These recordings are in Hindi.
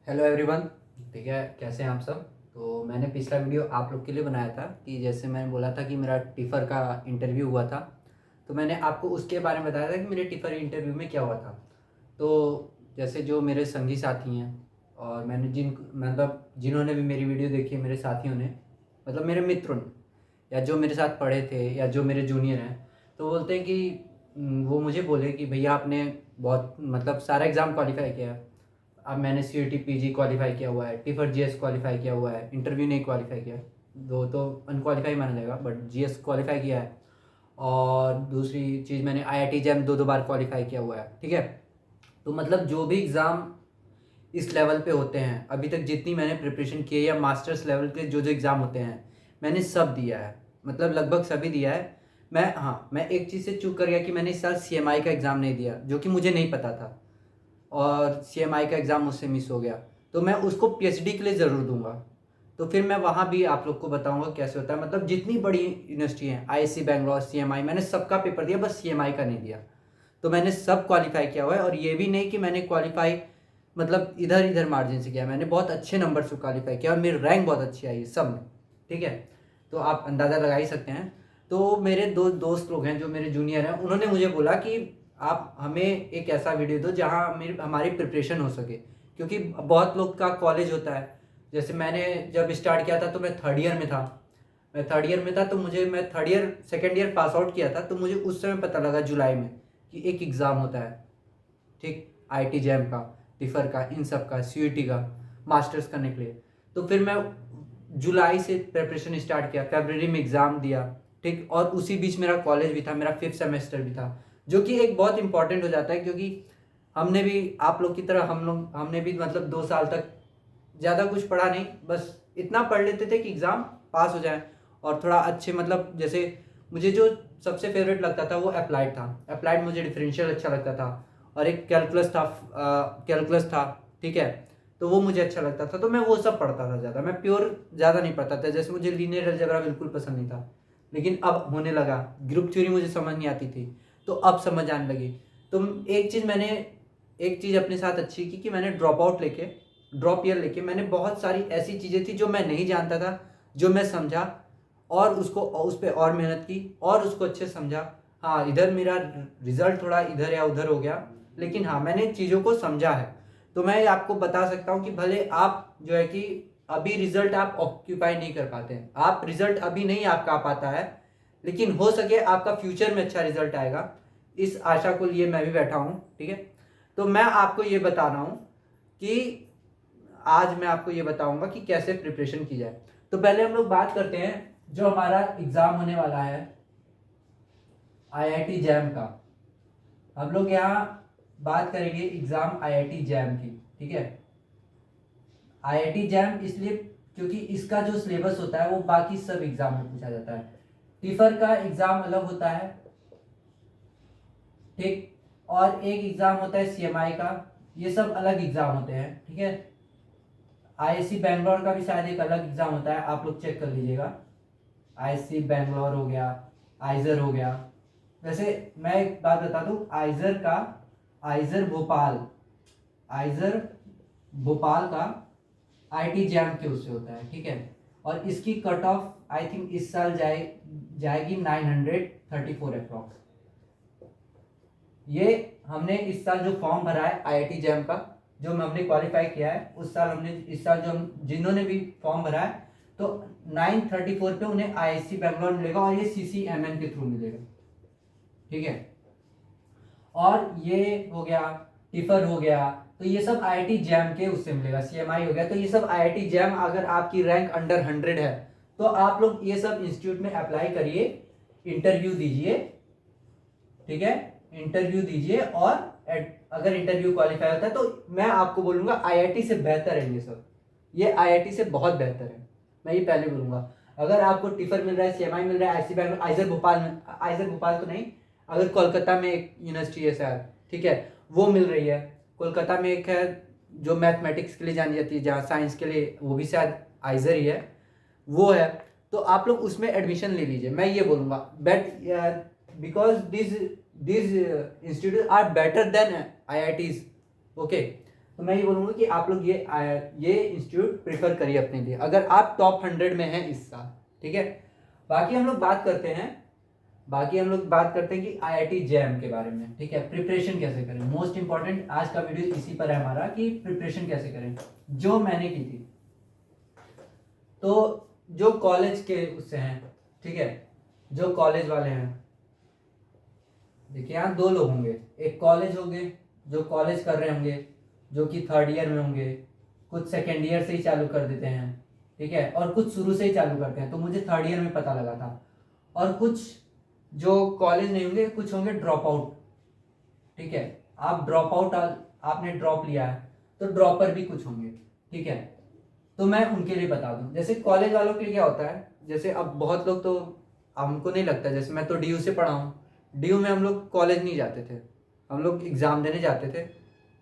Hello everyone. ठीक है, कैसे हैं आप सब। तो मैंने पिछला वीडियो आप लोग के लिए बनाया था कि जैसे मैंने बोला था कि मेरा टिफ़र का इंटरव्यू हुआ था। तो मैंने आपको उसके बारे में बताया था कि मेरे टिफ़र इंटरव्यू में क्या हुआ था। तो जैसे जो मेरे संगी साथी हैं और मैंने जिन्होंने भी मेरी वीडियो देखी है, मेरे साथियों ने, मतलब मेरे मित्रों ने, या जो मेरे साथ पढ़े थे या जो मेरे जूनियर हैं, तो बोलते हैं कि वो मुझे बोले कि भैया आपने बहुत मतलब सारा एग्ज़ाम क्वालिफाई किया है। अब मैंने C T P G qualify किया हुआ है, टिफर जी एस क्वालिफाई किया हुआ है, इंटरव्यू नहीं क्वालिफाई किया है, दो तो अनक्वालिफाई माना जाएगा, बट जी एस क्वालिफाई किया है। और दूसरी चीज़, मैंने आई आई टी जैम दो दो बार क्वालिफाई किया हुआ है। ठीक है, तो मतलब जो भी एग्ज़ाम इस लेवल पे होते हैं अभी तक, जितनी मैंने प्रिपरेशन की है, या मास्टर्स लेवल के जो जो एग्ज़ाम होते हैं, मैंने सब दिया है, मतलब लगभग सभी दिया है। मैं एक चीज़ से चूक कर गया कि मैंने इस साल सी एम आई का एग्ज़ाम नहीं दिया, जो कि मुझे नहीं पता था, और सीएमआई का एग्ज़ाम मुझसे मिस हो गया। तो मैं उसको पीएचडी के लिए ज़रूर दूंगा। तो फिर मैं वहाँ भी आप लोग को बताऊंगा कैसे होता है। मतलब जितनी बड़ी यूनिवर्सिटी हैं, आईआईसी बैंगलोर, सीएमआई, मैंने सबका पेपर दिया, बस सीएमआई का नहीं दिया। तो मैंने सब क्वालिफाई किया हुआ है, और ये भी नहीं कि मैंने क्वालिफाई मतलब इधर इधर मार्जिन से किया, मैंने बहुत अच्छे नंबर से क्वालिफाई किया और मेरी रैंक बहुत अच्छी आई सब में। ठीक है, तो आप अंदाज़ा लगा ही सकते हैं। तो मेरे दो दोस्त लोग हैं जो मेरे जूनियर हैं, उन्होंने मुझे बोला कि आप हमें एक ऐसा वीडियो दो जहाँ मेरी हमारी प्रिपरेशन हो सके, क्योंकि बहुत लोग का कॉलेज होता है। जैसे मैंने जब स्टार्ट किया था तो मैं थर्ड ईयर में था। तो मैं third year second year pass out किया था, तो मुझे उस समय पता लगा जुलाई में कि एक एग्ज़ाम होता है। ठीक, आई टी जैम का, टिफर का, इन सब का, सी का, मास्टर्स करने के लिए। तो फिर मैं जुलाई से प्रिपरेशन स्टार्ट किया, फरवरी में एग्ज़ाम दिया। ठीक, और उसी बीच मेरा कॉलेज भी था, मेरा फिफ्थ सेमेस्टर भी था, जो कि एक बहुत इंपॉर्टेंट हो जाता है, क्योंकि हमने भी आप लोग की तरह हमने भी मतलब 2 साल तक ज़्यादा कुछ पढ़ा नहीं, बस इतना पढ़ लेते थे कि एग्ज़ाम पास हो जाए। और थोड़ा अच्छे मतलब जैसे मुझे जो सबसे फेवरेट लगता था वो अप्लाइड था। अप्लाइड मुझे डिफरेंशियल अच्छा लगता था, और एक कैलकुलस था। ठीक है, तो वो मुझे अच्छा लगता था, तो मैं वो सब पढ़ता था ज़्यादा। मैं प्योर ज़्यादा नहीं पढ़ता था, जैसे मुझे लीनियर अलजेब्रा बिल्कुल पसंद नहीं था, लेकिन अब होने लगा। ग्रुप थ्योरी मुझे समझ नहीं आती थी, तो अब समझ आने लगी। तो एक चीज़ अपने साथ अच्छी की कि मैंने ड्रॉप ईयर लेके मैंने बहुत सारी ऐसी चीज़ें थी जो मैं नहीं जानता था, जो मैं समझा, और उस पर और मेहनत की और उसको अच्छे से समझा। हाँ, इधर मेरा रिजल्ट थोड़ा इधर या उधर हो गया, लेकिन हाँ, मैंने चीज़ों को समझा है। तो मैं आपको बता सकता हूँ कि भले आप जो है कि अभी रिजल्ट आप ऑक्यूपाई नहीं कर पाते हैं, आप रिजल्ट अभी नहीं आपका आ पाता है, लेकिन हो सके आपका फ्यूचर में अच्छा रिजल्ट आएगा, इस आशा को लिए मैं भी बैठा हूँ। ठीक है, तो मैं आपको ये बता रहा हूँ कि आज मैं आपको ये बताऊंगा कि कैसे प्रिपरेशन की जाए। तो पहले हम लोग बात करते हैं जो हमारा एग्जाम होने वाला है आईआईटी जैम का। हम लोग यहाँ बात करेंगे एग्जाम आईआईटी जैम की। ठीक है, आईआईटी जैम इसलिए क्योंकि इसका जो सिलेबस होता है वो बाकी सब एग्जाम में पूछा जाता है। टिफर का एग्जाम अलग होता है। ठीक, और एक एग्जाम होता है सीएमआई का, ये सब अलग एग्जाम होते हैं। ठीक है, आईआईसी बैंगलोर का भी शायद एक अलग एग्जाम होता है, आप लोग चेक कर लीजिएगा। आईआईसी बैंगलोर हो गया, आइजर हो गया। वैसे मैं एक बात बता दूं, आइजर भोपाल आइजर भोपाल का आईटी जैम के उससे होता है। ठीक है, और इसकी कट ऑफ आई थिंक इस साल जाएगी 934 अप्रॉक्स। ये हमने इस साल जो फॉर्म भरा है आईआईटी जैम का, जो हमने क्वालिफाई किया है, उस साल हमने इस साल जो हम जिन्होंने भी फॉर्म भरा है, तो 934 पे उन्हें आईआईसी बैंगलोर मिलेगा, और ये सीसीएमएन के थ्रू मिलेगा। ठीक है, और ये हो गया, टिफर हो गया, तो ये सब आईआईटी जैम के उससे मिलेगा। सीएमआई हो गया, तो ये सब आईआईटी जैम, अगर आपकी रैंक अंडर 100 है तो आप लोग ये सब इंस्टीट्यूट में अप्लाई करिए, इंटरव्यू दीजिए। ठीक है, इंटरव्यू दीजिए, और अगर इंटरव्यू क्वालिफाई होता है तो मैं आपको बोलूंगा आईआईटी से बेहतर है ये सब, ये आईआईटी से बहुत बेहतर है, मैं ये पहले बोलूंगा। अगर आपको टिफर मिल रहा है, सीएमआई मिल रहा है, आईसी बैंगलोर, आइजर भोपाल तो नहीं, अगर कोलकाता में एक यूनिवर्सिटी है शायद, ठीक है, वो मिल रही है। कोलकाता में एक है जो मैथमेटिक्स के लिए जानी जाती है, जहाँ साइंस के लिए, वो भी शायद आइजर ही है, वो है। तो आप लोग उसमें एडमिशन ले लीजिए, मैं ये बोलूँगा। But because this institute are better than IITs। Okay, तो मैं ये बोलूँगा कि आप लोग ये इंस्टीट्यूट प्रेफर करिए अपने लिए, अगर आप टॉप 100 में हैं इस साल, ठीक है। बाकी हम लोग बात करते हैं कि आईआईटी जैम के बारे में, ठीक है। प्रिपरेशन कैसे करें, मोस्ट इंपॉर्टेंट आज का वीडियो इसी पर है हमारा, कि प्रिपरेशन कैसे करें, जो मैंने की थी। तो जो कॉलेज के उससे हैं, ठीक है, जो कॉलेज वाले हैं, देखिए यहाँ 2 लोग होंगे, एक कॉलेज होंगे जो कॉलेज कर रहे होंगे, जो कि 3rd ईयर में होंगे, कुछ 2nd ईयर से ही चालू कर देते हैं, ठीक है, और कुछ शुरू से ही चालू करते हैं, तो मुझे 3rd ईयर में पता लगा था। और कुछ जो कॉलेज नहीं होंगे, कुछ होंगे ड्रॉप आउट, ठीक है। आप ड्रॉप आउट, आपने ड्रॉप लिया है, तो ड्रॉपर भी कुछ होंगे, ठीक है। तो मैं उनके लिए बता दूं, जैसे कॉलेज वालों के लिए क्या होता है, जैसे अब बहुत लोग तो, हमको नहीं लगता, जैसे मैं तो डीयू से पढ़ा हूँ, डीयू में हम लोग कॉलेज नहीं जाते थे, हम लोग एग्ज़ाम देने जाते थे।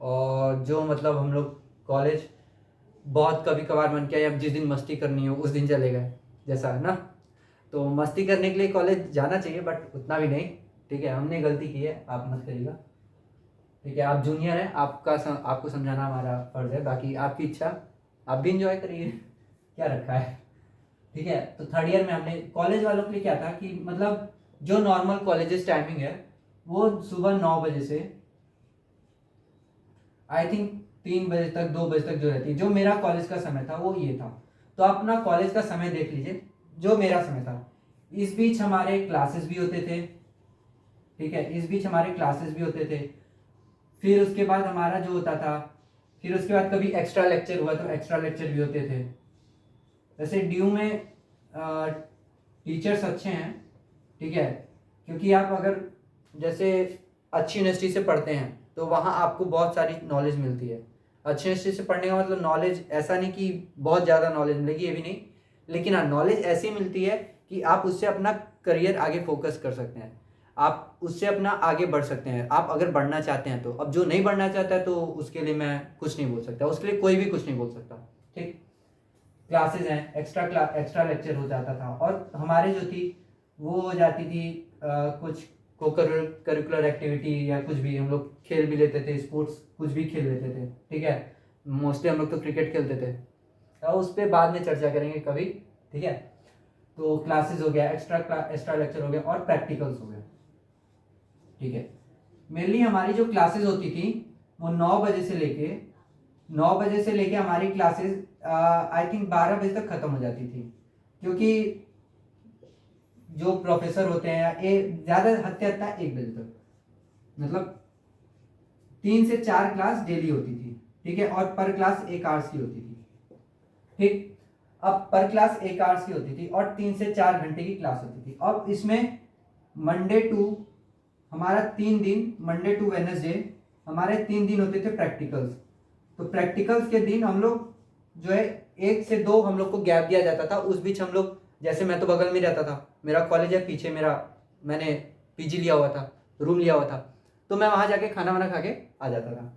और जो मतलब हम लोग कॉलेज बहुत कभी कभार मन किया, या जिस दिन मस्ती करनी हो उस दिन चले गए, जैसा है ना। तो मस्ती करने के लिए कॉलेज जाना चाहिए, बट उतना भी नहीं, ठीक है। हमने गलती की है, आप मत करिएगा, ठीक है। आप जूनियर हैं, आपको समझाना हमारा फर्ज है, बाकी आपकी इच्छा, आप भी इंजॉय करिए, क्या रखा है, ठीक है। तो 3rd ईयर में हमने कॉलेज वालों के लिए क्या था कि मतलब जो नॉर्मल कॉलेजेस टाइमिंग है वो सुबह 9 बजे से आई थिंक 3 बजे तक, 2 बजे तक जो रहती है, जो मेरा कॉलेज का समय था वो ये था। तो आप अपना कॉलेज का समय देख लीजिए, जो मेरा समय था। इस बीच हमारे क्लासेस भी होते थे, ठीक है, इस बीच हमारे क्लासेस भी होते थे। फिर उसके बाद हमारा जो होता था, फिर उसके बाद कभी एक्स्ट्रा लेक्चर हुआ तो एक्स्ट्रा लेक्चर भी होते थे। वैसे ड्यू में टीचर्स अच्छे हैं, ठीक है, क्योंकि आप अगर जैसे अच्छी यूनिवर्सिटी से पढ़ते हैं तो वहाँ आपको बहुत सारी नॉलेज मिलती है। अच्छी यूनिवर्सिटी से पढ़ने का मतलब नॉलेज ऐसा नहीं कि बहुत ज़्यादा नॉलेज मिलेगी, ये भी नहीं, लेकिन हाँ नॉलेज ऐसी मिलती है कि आप उससे अपना करियर आगे फोकस कर सकते हैं, आप उससे अपना आगे बढ़ सकते हैं, आप अगर बढ़ना चाहते हैं तो। अब जो नहीं बढ़ना चाहता है तो उसके लिए मैं कुछ नहीं बोल सकता, उसके लिए कोई भी कुछ नहीं बोल सकता, ठीक। क्लासेस हैं, एक्स्ट्रा लेक्चर हो जाता था, और हमारे जो थी वो हो जाती थी कुछ को करिकुलर एक्टिविटी या कुछ भी, हम लोग खेल भी लेते थे, स्पोर्ट्स कुछ भी खेल लेते थे, ठीक है। मोस्टली हम लोग तो क्रिकेट खेलते थे, और उस पर बाद में चर्चा करेंगे कभी, ठीक है। तो क्लासेस हो गया, एक्स्ट्रा लेक्चर हो गया, और प्रैक्टिकल्स हो गया, ठीक है। मेनली हमारी जो क्लासेस होती थी वो 9 बजे से लेके हमारी क्लासेस आई थिंक 12 बजे तक खत्म हो जाती थी, क्योंकि जो प्रोफेसर होते हैं ज्यादा हद से हद 1 बजे तक, मतलब 3 से 4 क्लास डेली होती थी, ठीक है, और पर क्लास 1 आवर्स की होती थी, ठीक। अब पर क्लास 1 आवर्स की होती थी और 3 से 4 घंटे की क्लास होती थी। अब इसमें मंडे टू हमारा 3 दिन, मंडे टू वेडनेसडे हमारे 3 दिन होते थे प्रैक्टिकल्स। तो प्रैक्टिकल्स के दिन हम लोग जो है 1 से 2 हम लोग को गैप दिया जाता था, उस बीच हम लोग, जैसे मैं तो बगल में रहता था, मेरा कॉलेज है पीछे, मैंने पीजी लिया हुआ था, रूम लिया हुआ था, तो मैं वहाँ जाके खाना वाना खा के आ जाता था,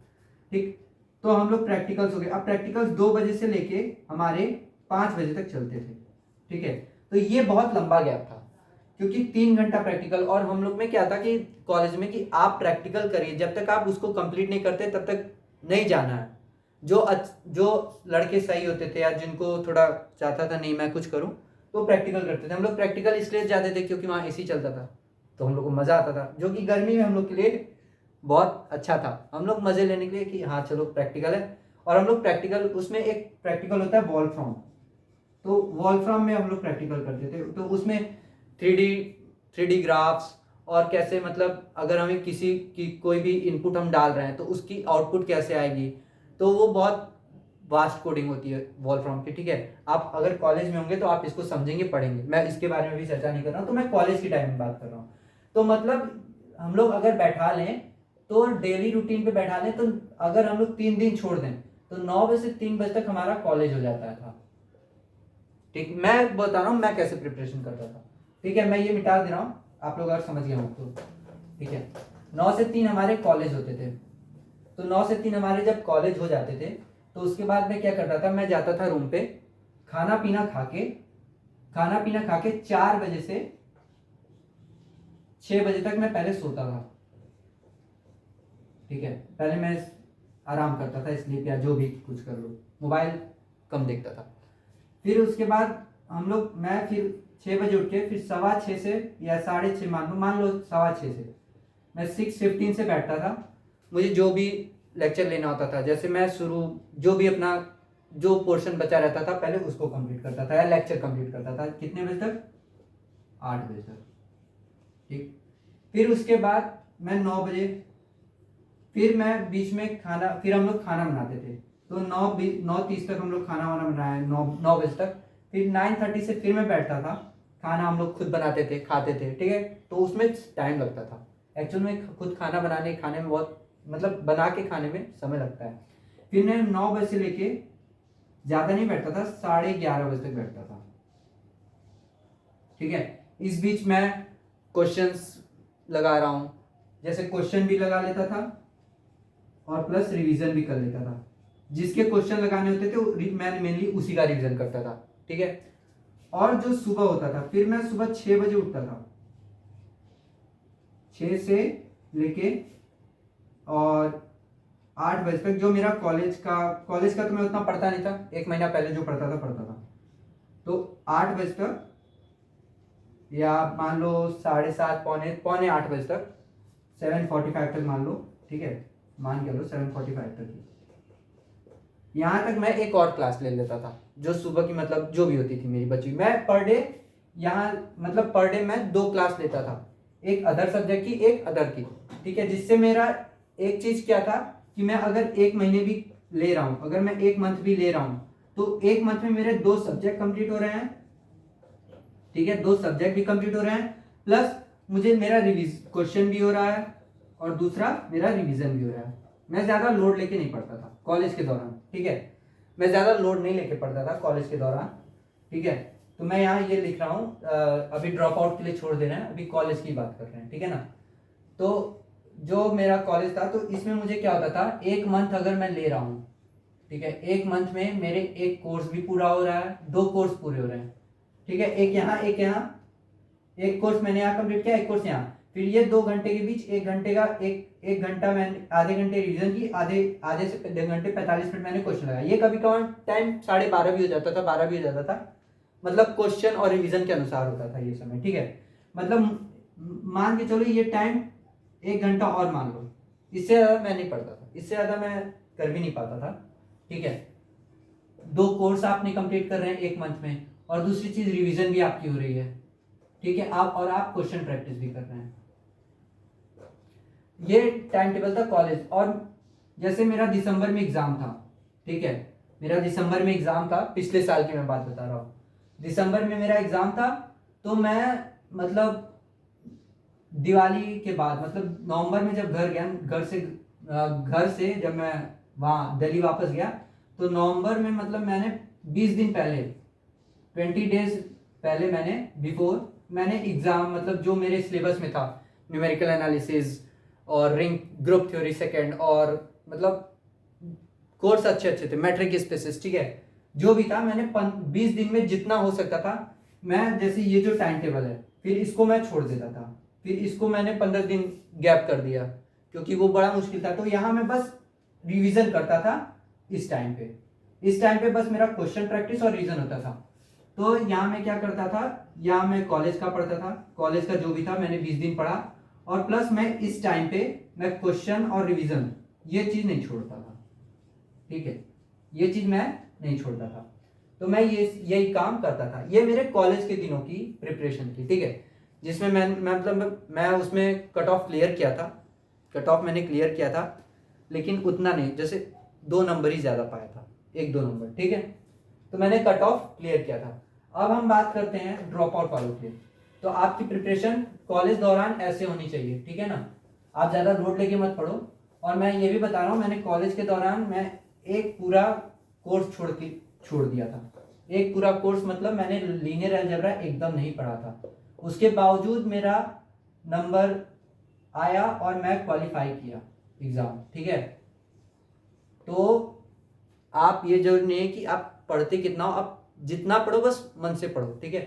ठीक। तो हम लोग प्रैक्टिकल्स हो गए। अब प्रैक्टिकल्स 2 बजे से लेके हमारे 5 बजे तक चलते थे, ठीक है। तो ये बहुत लंबा गैप था, क्योंकि 3 घंटा प्रैक्टिकल, और हम लोग में क्या था कि कॉलेज में कि आप प्रैक्टिकल करिए, जब तक आप उसको कंप्लीट नहीं करते तब तक नहीं जाना है। जो लड़के सही होते थे या जिनको थोड़ा चाहता था नहीं मैं कुछ करूं, तो प्रैक्टिकल करते थे। हम लोग प्रैक्टिकल इसलिए जाते थे क्योंकि वहाँ एसी चलता था, तो हम लोग को मज़ा आता था, जो कि गर्मी में हम लोग के लिए बहुत अच्छा था। हम लोग मज़े लेने के लिए कि हाँ चलो प्रैक्टिकल है, और हम लोग प्रैक्टिकल, उसमें एक प्रैक्टिकल होता है वॉल्फ्रॉम, तो वॉल्फ्रॉम में हम लोग प्रैक्टिकल करते थे। तो उसमें 3D ग्राफ्स, और कैसे मतलब अगर हमें किसी की कोई भी इनपुट हम डाल रहे हैं तो उसकी आउटपुट कैसे आएगी, तो वो बहुत वास्ट कोडिंग होती है वॉल्फ्रॉम की, ठीक है। आप अगर कॉलेज में होंगे तो आप इसको समझेंगे, पढ़ेंगे, मैं इसके बारे में भी चर्चा नहीं कर रहा हूँ, तो मैं कॉलेज की टाइम में बात कर रहा हूँ। तो मतलब हम लोग अगर बैठा लें तो डेली रूटीन पे बैठा लें, तो अगर हम लोग 3 दिन छोड़ दें तो 9 बजे से 3 बजे तक हमारा कॉलेज हो जाता था, ठीक। मैं बता रहा हूँ मैं कैसे प्रिपरेशन करता था, ठीक है। मैं ये मिटा दे रहा हूँ, आप लोग अगर समझ गए हो तो, ठीक है। 9 से 3 हमारे कॉलेज होते थे, तो 9 से 3 हमारे जब कॉलेज हो जाते थे तो उसके बाद मैं क्या करता था, मैं जाता था रूम पे, खाना पीना खा के 4 बजे से 6 बजे तक मैं पहले सोता था, ठीक है। पहले मैं आराम करता था, स्लीप या जो भी कुछ कर लो, मोबाइल कम देखता था। फिर उसके बाद मैं फिर 6 बजे उठ के फिर 6:15 से या 6:30 मान लो 6:15 से मैं 6:15 से बैठता था। मुझे जो भी लेक्चर लेना होता था, जैसे मैं जो भी अपना जो पोर्शन बचा रहता था पहले उसको कंप्लीट करता था या लेक्चर कंप्लीट करता था। कितने बजे तक? 8 बजे तक। ठीक। फिर उसके बाद मैं 9 बजे, फिर मैं बीच में फिर हम लोग खाना बनाते थे, तो 9:30 तक हम लोग खाना वाना बनाए, 9 बजे तक। फिर 9:30 से फिर मैं बैठता था, खाना हम लोग खुद बनाते थे, खाते थे। ठीक है, तो उसमें टाइम लगता था। एक्चुअल में खुद खाना खाने में बहुत मतलब बना के खाने में समय लगता है। फिर मैं 9 बजे से लेके ज़्यादा नहीं बैठता था, 11:30 बजे तक बैठता था। ठीक है, इस बीच मैं क्वेश्चंस लगा रहा हूँ, जैसे क्वेश्चन भी लगा लेता था और प्लस रिवीजन भी कर लेता था। जिसके क्वेश्चन लगाने होते थे मैं मेनली उसी का रिवीजन करता था। ठीक है, और जो सुबह होता था, फिर मैं सुबह 6 बजे उठता था, 6 से लेके और 8 बजे तक। जो मेरा कॉलेज का तो मैं उतना पढ़ता नहीं था, 1 महीना पहले जो पढ़ता था। तो 8 बजे तक या मान लो 7:30 पौने 8 बजे तक, 7:45 तक मान लो। ठीक है, मान के लो 7:45 तक ही। यहाँ तक मैं एक और क्लास ले लेता था जो सुबह की मतलब जो भी होती थी मेरी बची। मैं पर डे पर डे मैं 2 क्लास लेता था, एक अदर सब्जेक्ट की, एक अदर की। ठीक है, जिससे मेरा एक चीज क्या था कि मैं अगर 1 महीने भी ले रहा हूँ, अगर मैं 1 मंथ भी ले रहा हूँ, तो 1 मंथ में मेरे 2 सब्जेक्ट कंप्लीट हो रहे हैं। ठीक है, 2 सब्जेक्ट भी कंप्लीट हो रहे हैं, प्लस मुझे मेरा क्वेश्चन भी हो रहा है और दूसरा मेरा रिवीजन भी हो रहा है। मैं ज्यादा लोड लेके नहीं पढ़ता था कॉलेज के दौरान। ठीक है, मैं ज्यादा लोड नहीं लेके पढ़ता था कॉलेज के दौरान। ठीक है, तो मैं यहाँ ये लिख रहा हूँ, अभी ड्रॉप आउट के लिए छोड़ दे रहे हैं, अभी कॉलेज की बात कर रहे हैं। ठीक है ना, तो जो मेरा कॉलेज था, तो इसमें मुझे क्या होता था, 1 मंथ अगर मैं ले रहा हूँ, ठीक है, 1 मंथ में मेरे एक कोर्स भी पूरा हो रहा है, 2 कोर्स पूरे हो रहे हैं। ठीक है, एक यहाँ एक कोर्स मैंने यहाँ कंप्लीट किया, एक कोर्स यहाँ। फिर ये 2 घंटे के बीच 1 घंटा मैंने आधे घंटे रिवीजन की, आधे से 2 घंटे 45 मिनट मैंने क्वेश्चन लगाया। ये कभी कभार टाइम 12:30 भी हो जाता था, 12 भी हो जाता था, मतलब क्वेश्चन और रिवीजन के अनुसार होता था ये समय। ठीक है, मतलब मान के चलो ये टाइम 1 घंटा और मान लो, इससे ज्यादा मैं नहीं पढ़ता था, इससे ज्यादा मैं कर भी नहीं पाता था। ठीक है, 2 कोर्स आपने कंप्लीट कर रहे हैं 1 मंथ में, और दूसरी चीज रिवीजन भी आपकी हो रही है। ठीक है, आप क्वेश्चन प्रैक्टिस भी कर रहे हैं। ये टाइम टेबल था कॉलेज। और जैसे मेरा दिसंबर में एग्जाम था, ठीक है, मेरा दिसंबर में एग्जाम था, पिछले साल की मैं बात बता रहा हूँ। दिसंबर में मेरा एग्जाम था, तो मैं मतलब दिवाली के बाद मतलब नवंबर में जब घर गया, घर से जब मैं वहाँ दिल्ली वापस गया, तो नवंबर में मतलब मैंने 20 दिन पहले, 20 डेज पहले मैंने एग्जाम मतलब जो मेरे सिलेबस में था, न्यूमेरिकल एनालिसिस और रिंग ग्रुप थ्योरी सेकेंड, और मतलब कोर्स अच्छे अच्छे थे, मैट्रिक स्पेसिस। ठीक है, जो भी था मैंने 20 दिन में जितना हो सकता था, मैं जैसे ये जो टाइम टेबल है, फिर इसको मैं छोड़ देता था, फिर इसको मैंने 15 दिन गैप कर दिया क्योंकि वो बड़ा मुश्किल था। तो यहाँ मैं बस रिवीजन करता था इस टाइम पे बस मेरा क्वेश्चन प्रैक्टिस और रिवीजन होता था। तो यहाँ मैं क्या करता था, यहाँ मैं कॉलेज का पढ़ता था, कॉलेज का जो भी था मैंने 20 दिन पढ़ा, और प्लस मैं इस टाइम पे मैं क्वेश्चन और रिवीजन ये चीज नहीं छोड़ता था। ठीक है, ये चीज मैं नहीं छोड़ता था, तो मैं यही काम करता था। ये मेरे कॉलेज के दिनों की प्रिपरेशन थी। ठीक है, जिसमें मैं उसमें कट ऑफ क्लियर किया था, मैंने क्लियर किया था, लेकिन उतना नहीं, जैसे 2 नंबर ही ज्यादा पाया था, 1-2 नंबर। ठीक है, तो मैंने कट ऑफ क्लियर किया था। अब हम बात करते हैं ड्रॉप आउट वालों की। तो आपकी प्रिपरेशन कॉलेज दौरान ऐसे होनी चाहिए। ठीक है ना, आप ज्यादा लोड लेके मत पढ़ो। और मैं ये भी बता रहा हूँ, मैंने कॉलेज के दौरान मैं एक पूरा कोर्स छोड़ दिया था। एक पूरा कोर्स मतलब मैंने लीनियर अलजेब्रा एकदम नहीं पढ़ा था, उसके बावजूद मेरा नंबर आया और मैं क्वालिफाई किया एग्जाम। ठीक है, तो आप ये जरूरी नहीं है कि आप पढ़ते कितना हो, आप जितना पढ़ो बस मन से पढ़ो। ठीक है,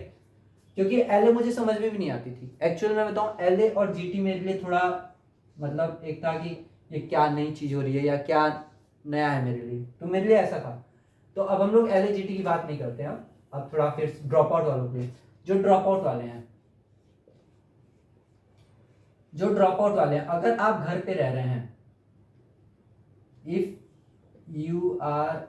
क्योंकि एलए मुझे समझ में भी नहीं आती थी। एक्चुअली मैं बताऊं, एलए और जीटी मेरे लिए थोड़ा मतलब एक था कि ये क्या नई चीज हो रही है या क्या नया है मेरे लिए, तो मेरे लिए ऐसा था। तो अब हम लोग LAGT की बात नहीं करते हैं, अब थोड़ा फिर ड्रॉप आउट वालों के, जो ड्रॉप आउट वाले हैं, अगर आप घर पे रह रहे हैं, if you are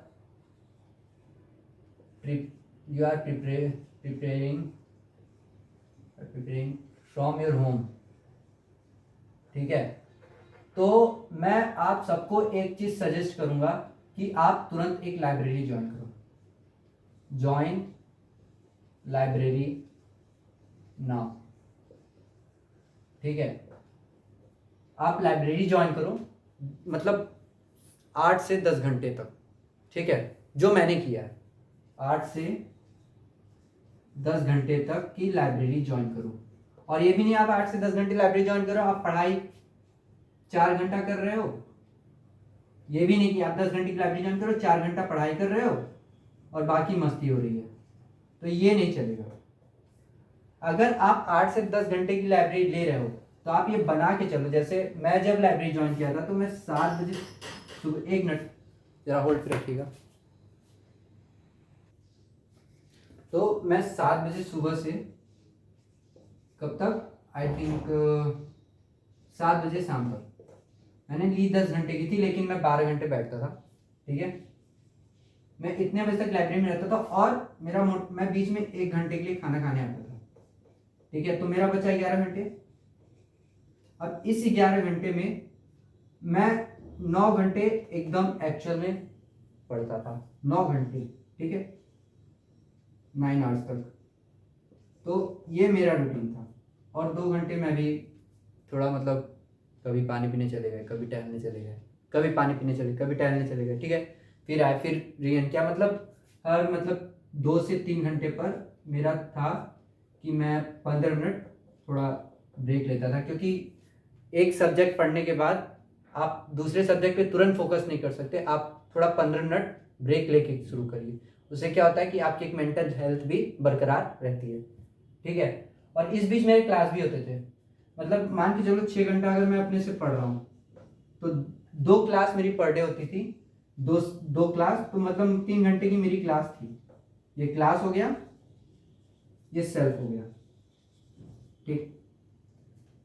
preparing from your home, ठीक है, तो मैं आप सबको एक चीज सजेस्ट करूंगा कि आप तुरंत एक लाइब्रेरी ज्वाइन करो। ज्वाइन लाइब्रेरी नाउ, ठीक है, आप लाइब्रेरी ज्वाइन करो, मतलब 8 से 10 घंटे तक, ठीक है, जो मैंने किया है 8 से 10 घंटे तक की लाइब्रेरी ज्वाइन करो। और ये भी नहीं आप 8 से 10 घंटे लाइब्रेरी ज्वाइन करो, आप पढ़ाई 4 घंटा कर रहे हो, ये भी नहीं कि आप 10 घंटे की लाइब्रेरी ज्वाइन करो, 4 घंटा पढ़ाई कर रहे हो और बाकी मस्ती हो रही है, तो ये नहीं चलेगा। अगर आप 8 से 10 घंटे की लाइब्रेरी ले रहे हो तो आप ये बना के चलो। जैसे मैं जब लाइब्रेरी ज्वाइन किया था तो मैं 7 बजे सुबह, 1 मिनट जरा होल्ड पे रखिएगा, तो मैं 7 बजे सुबह से कब तक, आई थिंक 7 बजे शाम तक, मैंने ली 10 घंटे की थी, लेकिन मैं 12 घंटे बैठता था, ठीक है, मैं इतने बजे तक लाइब्रेरी में रहता था और मैं बीच में 1 घंटे के लिए खाना खाने आता था, ठीक है, तो मेरा बचा 11 घंटे। अब इस 11 घंटे में मैं 9 घंटे एकदम एक्चुअल में पढ़ता था, 9 घंटे, ठीक है, 9 आवर्स तक, तो ये मेरा रूटीन था। और 2 घंटे में भी थोड़ा मतलब कभी पानी पीने चले गए, कभी टहलने चले गए, कभी पानी पीने चले, कभी टहलने चले गए, ठीक है, फिर आए, फिर रियन क्या मतलब हर मतलब 2 से 3 घंटे पर मेरा था कि मैं 15 मिनट थोड़ा ब्रेक लेता था, क्योंकि एक सब्जेक्ट पढ़ने के बाद आप दूसरे सब्जेक्ट पे तुरंत फोकस नहीं कर सकते, आप थोड़ा 15 मिनट ब्रेक लेके शुरू करिए। उससे क्या होता है कि आपकी एक मेंटल हेल्थ भी बरकरार रहती है, ठीक है। और इस बीच मेरे क्लास भी होते थे, मतलब मान के चलो 6 घंटा अगर मैं अपने से पढ़ रहा हूँ तो 2 क्लास मेरी पर डे होती थी, दो क्लास, तो मतलब 3 घंटे की मेरी क्लास थी। ये क्लास हो गया, ये सेल्फ हो गया, ठीक,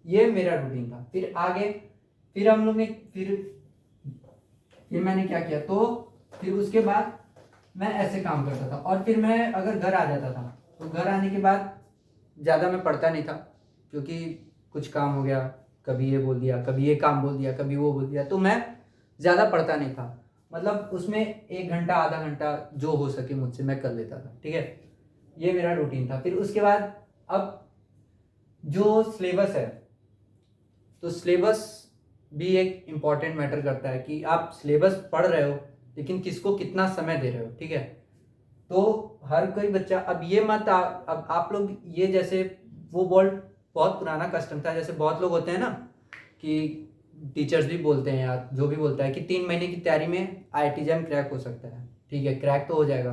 ये मेरा रूटीन था। फिर आगे फिर हम लोग ने फिर मैंने क्या किया, तो फिर उसके बाद मैं ऐसे काम करता था। और फिर मैं अगर घर आ जाता था तो घर आने के बाद ज़्यादा मैं पढ़ता नहीं था, क्योंकि कुछ काम हो गया, कभी ये बोल दिया, कभी ये काम बोल दिया, कभी वो बोल दिया, तो मैं ज़्यादा पढ़ता नहीं था। मतलब उसमें 1 घंटा आधा घंटा जो हो सके मुझसे मैं कर लेता था, ठीक है, ये मेरा रूटीन था। फिर उसके बाद अब जो सिलेबस है, तो सिलेबस भी एक इम्पॉर्टेंट मैटर करता है कि आप सिलेबस पढ़ रहे हो लेकिन किसको कितना समय दे रहे हो, ठीक है। तो हर कोई बच्चा, अब ये मत अब आप लोग ये, जैसे वो बहुत पुराना कस्टम था, जैसे बहुत लोग होते हैं ना कि टीचर्स भी बोलते हैं यार, जो भी बोलता है कि 3 महीने की तैयारी में IIT जैम क्रैक हो सकता है, ठीक है, क्रैक तो हो जाएगा,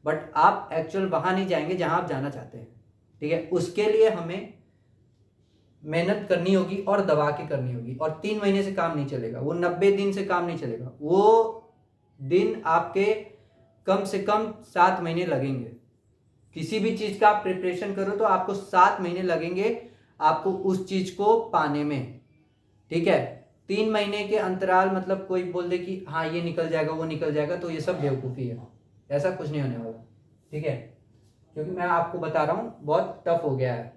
बट आप एक्चुअल वहाँ नहीं जाएंगे जहाँ आप जाना चाहते हैं, ठीक है। उसके लिए हमें मेहनत करनी होगी और दबा के करनी होगी, और 3 महीने से काम नहीं चलेगा, वो 90 दिन से काम नहीं चलेगा, वो दिन आपके कम से कम 7 महीने लगेंगे। किसी भी चीज़ का आप प्रिपरेशन करो तो आपको 7 महीने लगेंगे आपको उस चीज़ को पाने में, ठीक है। 3 महीने के अंतराल मतलब कोई बोल दे कि हाँ ये निकल जाएगा वो निकल जाएगा, तो ये सब बेवकूफ़ी है, ऐसा कुछ नहीं होने वाला, ठीक है, क्योंकि मैं आपको बता रहा हूँ बहुत टफ हो गया है।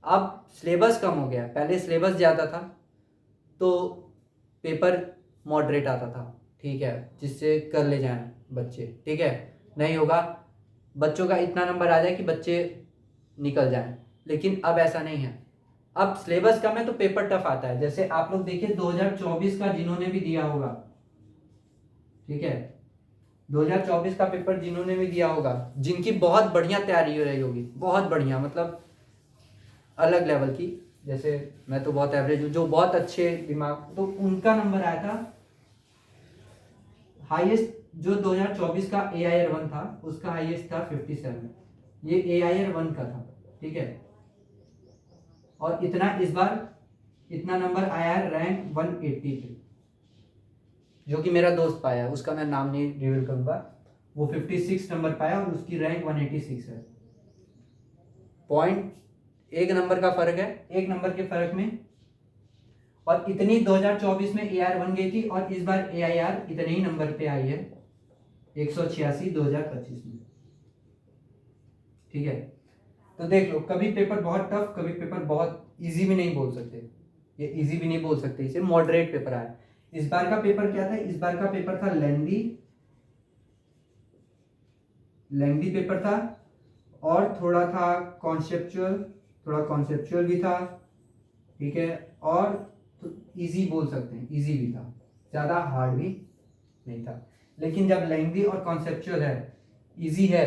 अब सिलेबस कम हो गया है, पहले सिलेबस ज़्यादा था तो पेपर मॉडरेट आता था, ठीक है, जिससे कर ले जाएं बच्चे, ठीक है, नहीं होगा बच्चों का इतना नंबर आ जाए कि बच्चे निकल जाएं, लेकिन अब ऐसा नहीं है। अब सिलेबस कम है तो पेपर टफ आता है। जैसे आप लोग देखिए 2024 का जिन्होंने भी दिया होगा, ठीक है, 2024 का पेपर जिन्होंने भी दिया होगा, जिनकी बहुत बढ़िया तैयारी हो रही होगी, बहुत बढ़िया मतलब अलग लेवल की, जैसे मैं तो बहुत एवरेज हूँ, जो बहुत अच्छे दिमाग, तो उनका नंबर आया था हाईएस्ट, जो 2024 का AIR 1 था उसका हाईएस्ट था 57, ये AIR 1 का था, ठीक है। और इतना इस बार इतना नंबर आया है रैंक 180 पे, जो कि मेरा दोस्त पाया है, उसका मैं नाम नहीं रिवील करूंगा। वो 56 नंबर पाया और उसकी रैंक 186 है। पॉइंट एक नंबर का फर्क है, एक नंबर के फर्क में। और इतनी 2024 में AR बन गई थी और इस बार AIR इतने ही नंबर पे आई है, 186 2025 में। ठीक है, तो देख लो, कभी पेपर बहुत टफ, कभी पेपर बहुत इजी भी नहीं बोल सकते, ये इजी भी नहीं बोल सकते, इसे मॉडरेट पेपर आया। इस बार का पेपर क्या था? इस बार का पेपर था लेंदी पेपर था, और थोड़ा था कॉन्सेप्चुअल, थोड़ा कॉन्सेप्चुअल भी था। ठीक है, और तो इजी बोल सकते हैं, इजी भी था, ज़्यादा हार्ड भी नहीं था। लेकिन जब लेंदी और कॉन्सेप्चुअल है, इजी है,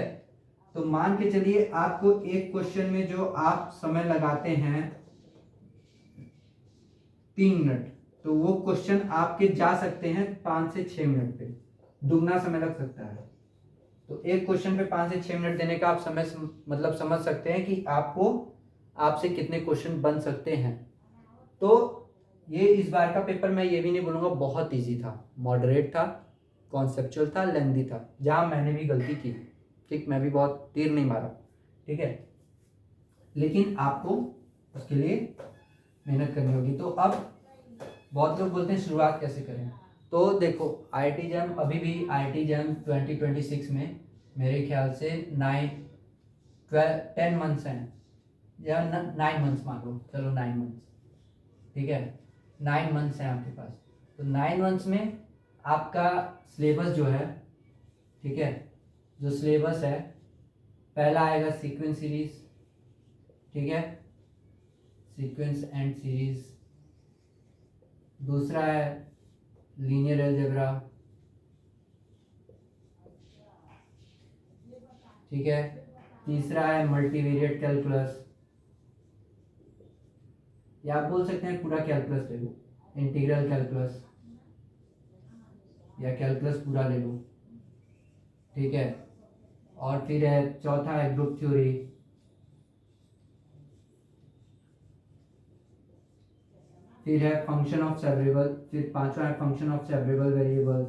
तो मान के चलिए आपको एक क्वेश्चन में जो आप समय लगाते हैं 3 मिनट, तो वो क्वेश्चन आपके जा सकते हैं 5 से 6 मिनट पे, दुगना समय लग सकता है। तो एक क्वेश्चन पे 5 से 6 मिनट देने का आप समय मतलब समझ सकते हैं कि आपको आपसे कितने क्वेश्चन बन सकते हैं। तो ये इस बार का पेपर मैं ये भी नहीं बोलूँगा बहुत इजी था, मॉडरेट था, कॉन्सेप्चुअल था, लेंदी था, जहाँ मैंने भी गलती की। ठीक, मैं भी बहुत तीर नहीं मारा। ठीक है, लेकिन आपको उसके लिए मेहनत करनी होगी। तो अब बहुत लोग बोलते हैं शुरुआत कैसे करें, तो देखो IIT जैम, अभी भी IIT जैम 2026 में मेरे ख्याल से 10 मंथ्स हैं, या 9 मंथ्स मान लो, चलो 9 मंथ्स। ठीक है, 9 मंथ्स हैं आपके पास। तो 9 मंथ्स में आपका सिलेबस जो है, ठीक है, जो सिलेबस है, पहला आएगा सीक्वेंस सीरीज। ठीक है, सीक्वेंस एंड सीरीज। दूसरा है लीनियर अलजेब्रा। ठीक है, तीसरा है मल्टीवेरिएट कैलकुलस, या आप बोल सकते हैं पूरा कैलकुलस ले लो, इंटीग्रल कैलकुलस या कैलकुलस पूरा ले लो। ठीक है, और फिर है चौथा है ग्रुप थ्योरी। फिर है फंक्शन ऑफ सेवरेबल, फिर पांचवा है function of सेवरेबल variables.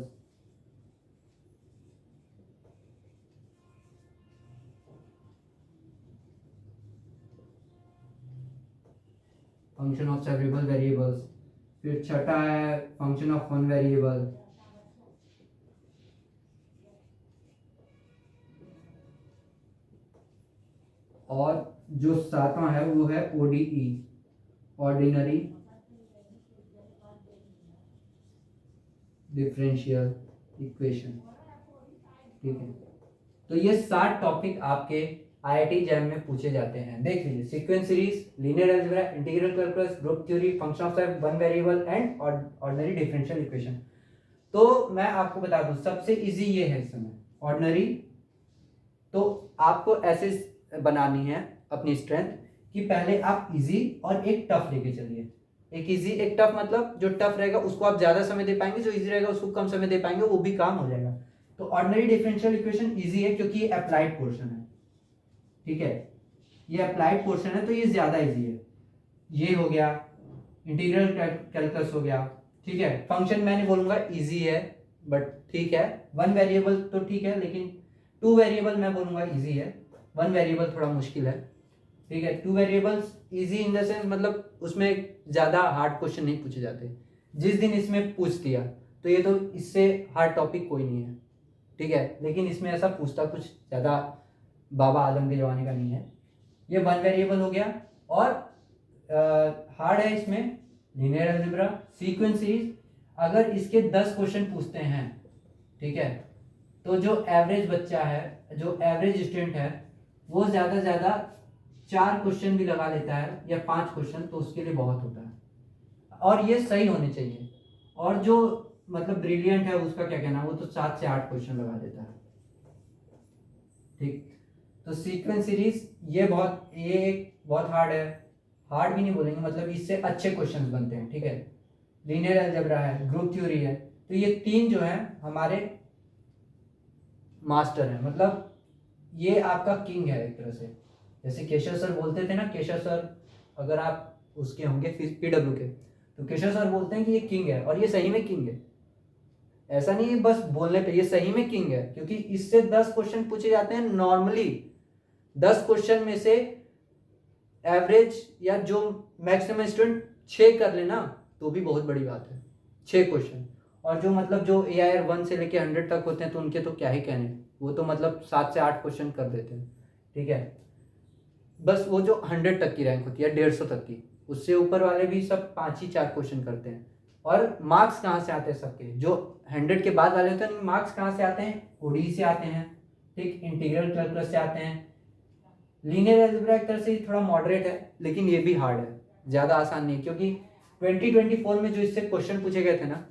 Function of सेवरेबल variables. फिर छठा है फंक्शन ऑफ वन वेरिएबल। और जो सातवां है वो है ODE, ऑर्डिनरी डिफरेंशियल इक्वेशन। ठीक है, तो ये 7 टॉपिक आपके IIT जैम में पूछे जाते हैं। देख लीजिए, sequence series, linear algebra, integral calculus, group theory, function of one variable and ordinary differential equation. तो मैं आपको बता दूं, सबसे इजी ये है इस समय ऑर्डिनरी। तो आपको ऐसे बनानी है अपनी स्ट्रेंथ कि पहले आप इजी और एक टफ लेके चलिए। एक इजी एक टफ, मतलब जो टफ रहेगा उसको आप ज्यादा समय दे पाएंगे, जो इजी रहेगा उसको कम समय दे पाएंगे, वो भी काम हो जाएगा। तो ऑर्डिनरी डिफरेंशियल इक्वेशन इजी है क्योंकि ये अप्लाइड पोर्शन है। ठीक है, ये अप्लाइड पोर्शन है तो ये ज्यादा इजी है। ये हो गया, इंटीग्रल कैलकुलस हो गया। ठीक है, फंक्शन मैं नहीं बोलूंगा इजी है, बट ठीक है। वन वेरिएबल तो ठीक है, लेकिन 2 वेरिएबल मैं बोलूंगा इजी है, 1 वेरिएबल थोड़ा मुश्किल है। ठीक है, 2 variables easy in the sense, मतलब उसमें ज़्यादा हार्ड क्वेश्चन नहीं पूछे जाते। जिस दिन इसमें पूछ दिया तो ये तो इससे हार्ड टॉपिक कोई नहीं है। ठीक है, लेकिन इसमें ऐसा पूछता कुछ ज़्यादा बाबा आदम के ज़माने का नहीं है। ये 1 वेरिएबल हो गया। और हार्ड है इसमें लीनियर अलजेब्रा, सीक्वेंस सीरीज। अगर इसके 10 क्वेश्चन पूछते हैं, ठीक है, तो जो एवरेज बच्चा है, जो एवरेज स्टूडेंट है, वो ज़्यादा से ज़्यादा 4 क्वेश्चन भी लगा लेता है या 5 क्वेश्चन, तो उसके लिए बहुत होता है। और ये सही होने चाहिए। और जो मतलब ब्रिलियंट है उसका क्या कहना, वो तो 7 से 8 क्वेश्चन लगा देता है। ठीक, तो सीक्वेंस सीरीज ये बहुत हार्ड है। हार्ड भी नहीं बोलेंगे, मतलब इससे अच्छे क्वेश्चंस बनते हैं। ठीक है, लीनियर अलजेब्रा है, ग्रुप थ्योरी है। तो ये 3 जो है हमारे मास्टर है, मतलब ये आपका किंग है एक तरह से। जैसे केशव सर बोलते थे ना, केशव सर, अगर आप उसके होंगे PW के, तो केशव सर बोलते हैं कि ये किंग है, और ये सही में किंग है। ऐसा नहीं है बस बोलने पे, ये सही में किंग है, क्योंकि इससे 10 क्वेश्चन पूछे जाते हैं नॉर्मली। 10 क्वेश्चन में से एवरेज या जो मैक्सिमम स्टूडेंट 6 कर लेना तो भी बहुत बड़ी बात है, 6 क्वेश्चन। और जो मतलब जो AIR 1 से लेके 100 तक होते हैं तो उनके तो क्या ही कहने, वो तो मतलब 7 से 8 क्वेश्चन कर देते हैं, ठीक है। बस वो जो 100 तक की रैंक होती है, 150 तक की, उससे ऊपर वाले भी सब 5 ही 4 क्वेश्चन करते हैं। और मार्क्स कहाँ से आते हैं सबके, जो 100 के बाद वाले होते हैं, मार्क्स कहाँ से आते हैं, ODE से आते हैं, ठीक, इंटीग्रल कैलकुलस से आते हैं। लीनियर अलजेब्रा एक तरह से थोड़ा मॉडरेट है, लेकिन ये भी हार्ड है, ज़्यादा आसान नहीं, क्योंकि 2024 में जो इससे क्वेश्चन पूछे गए थे ना,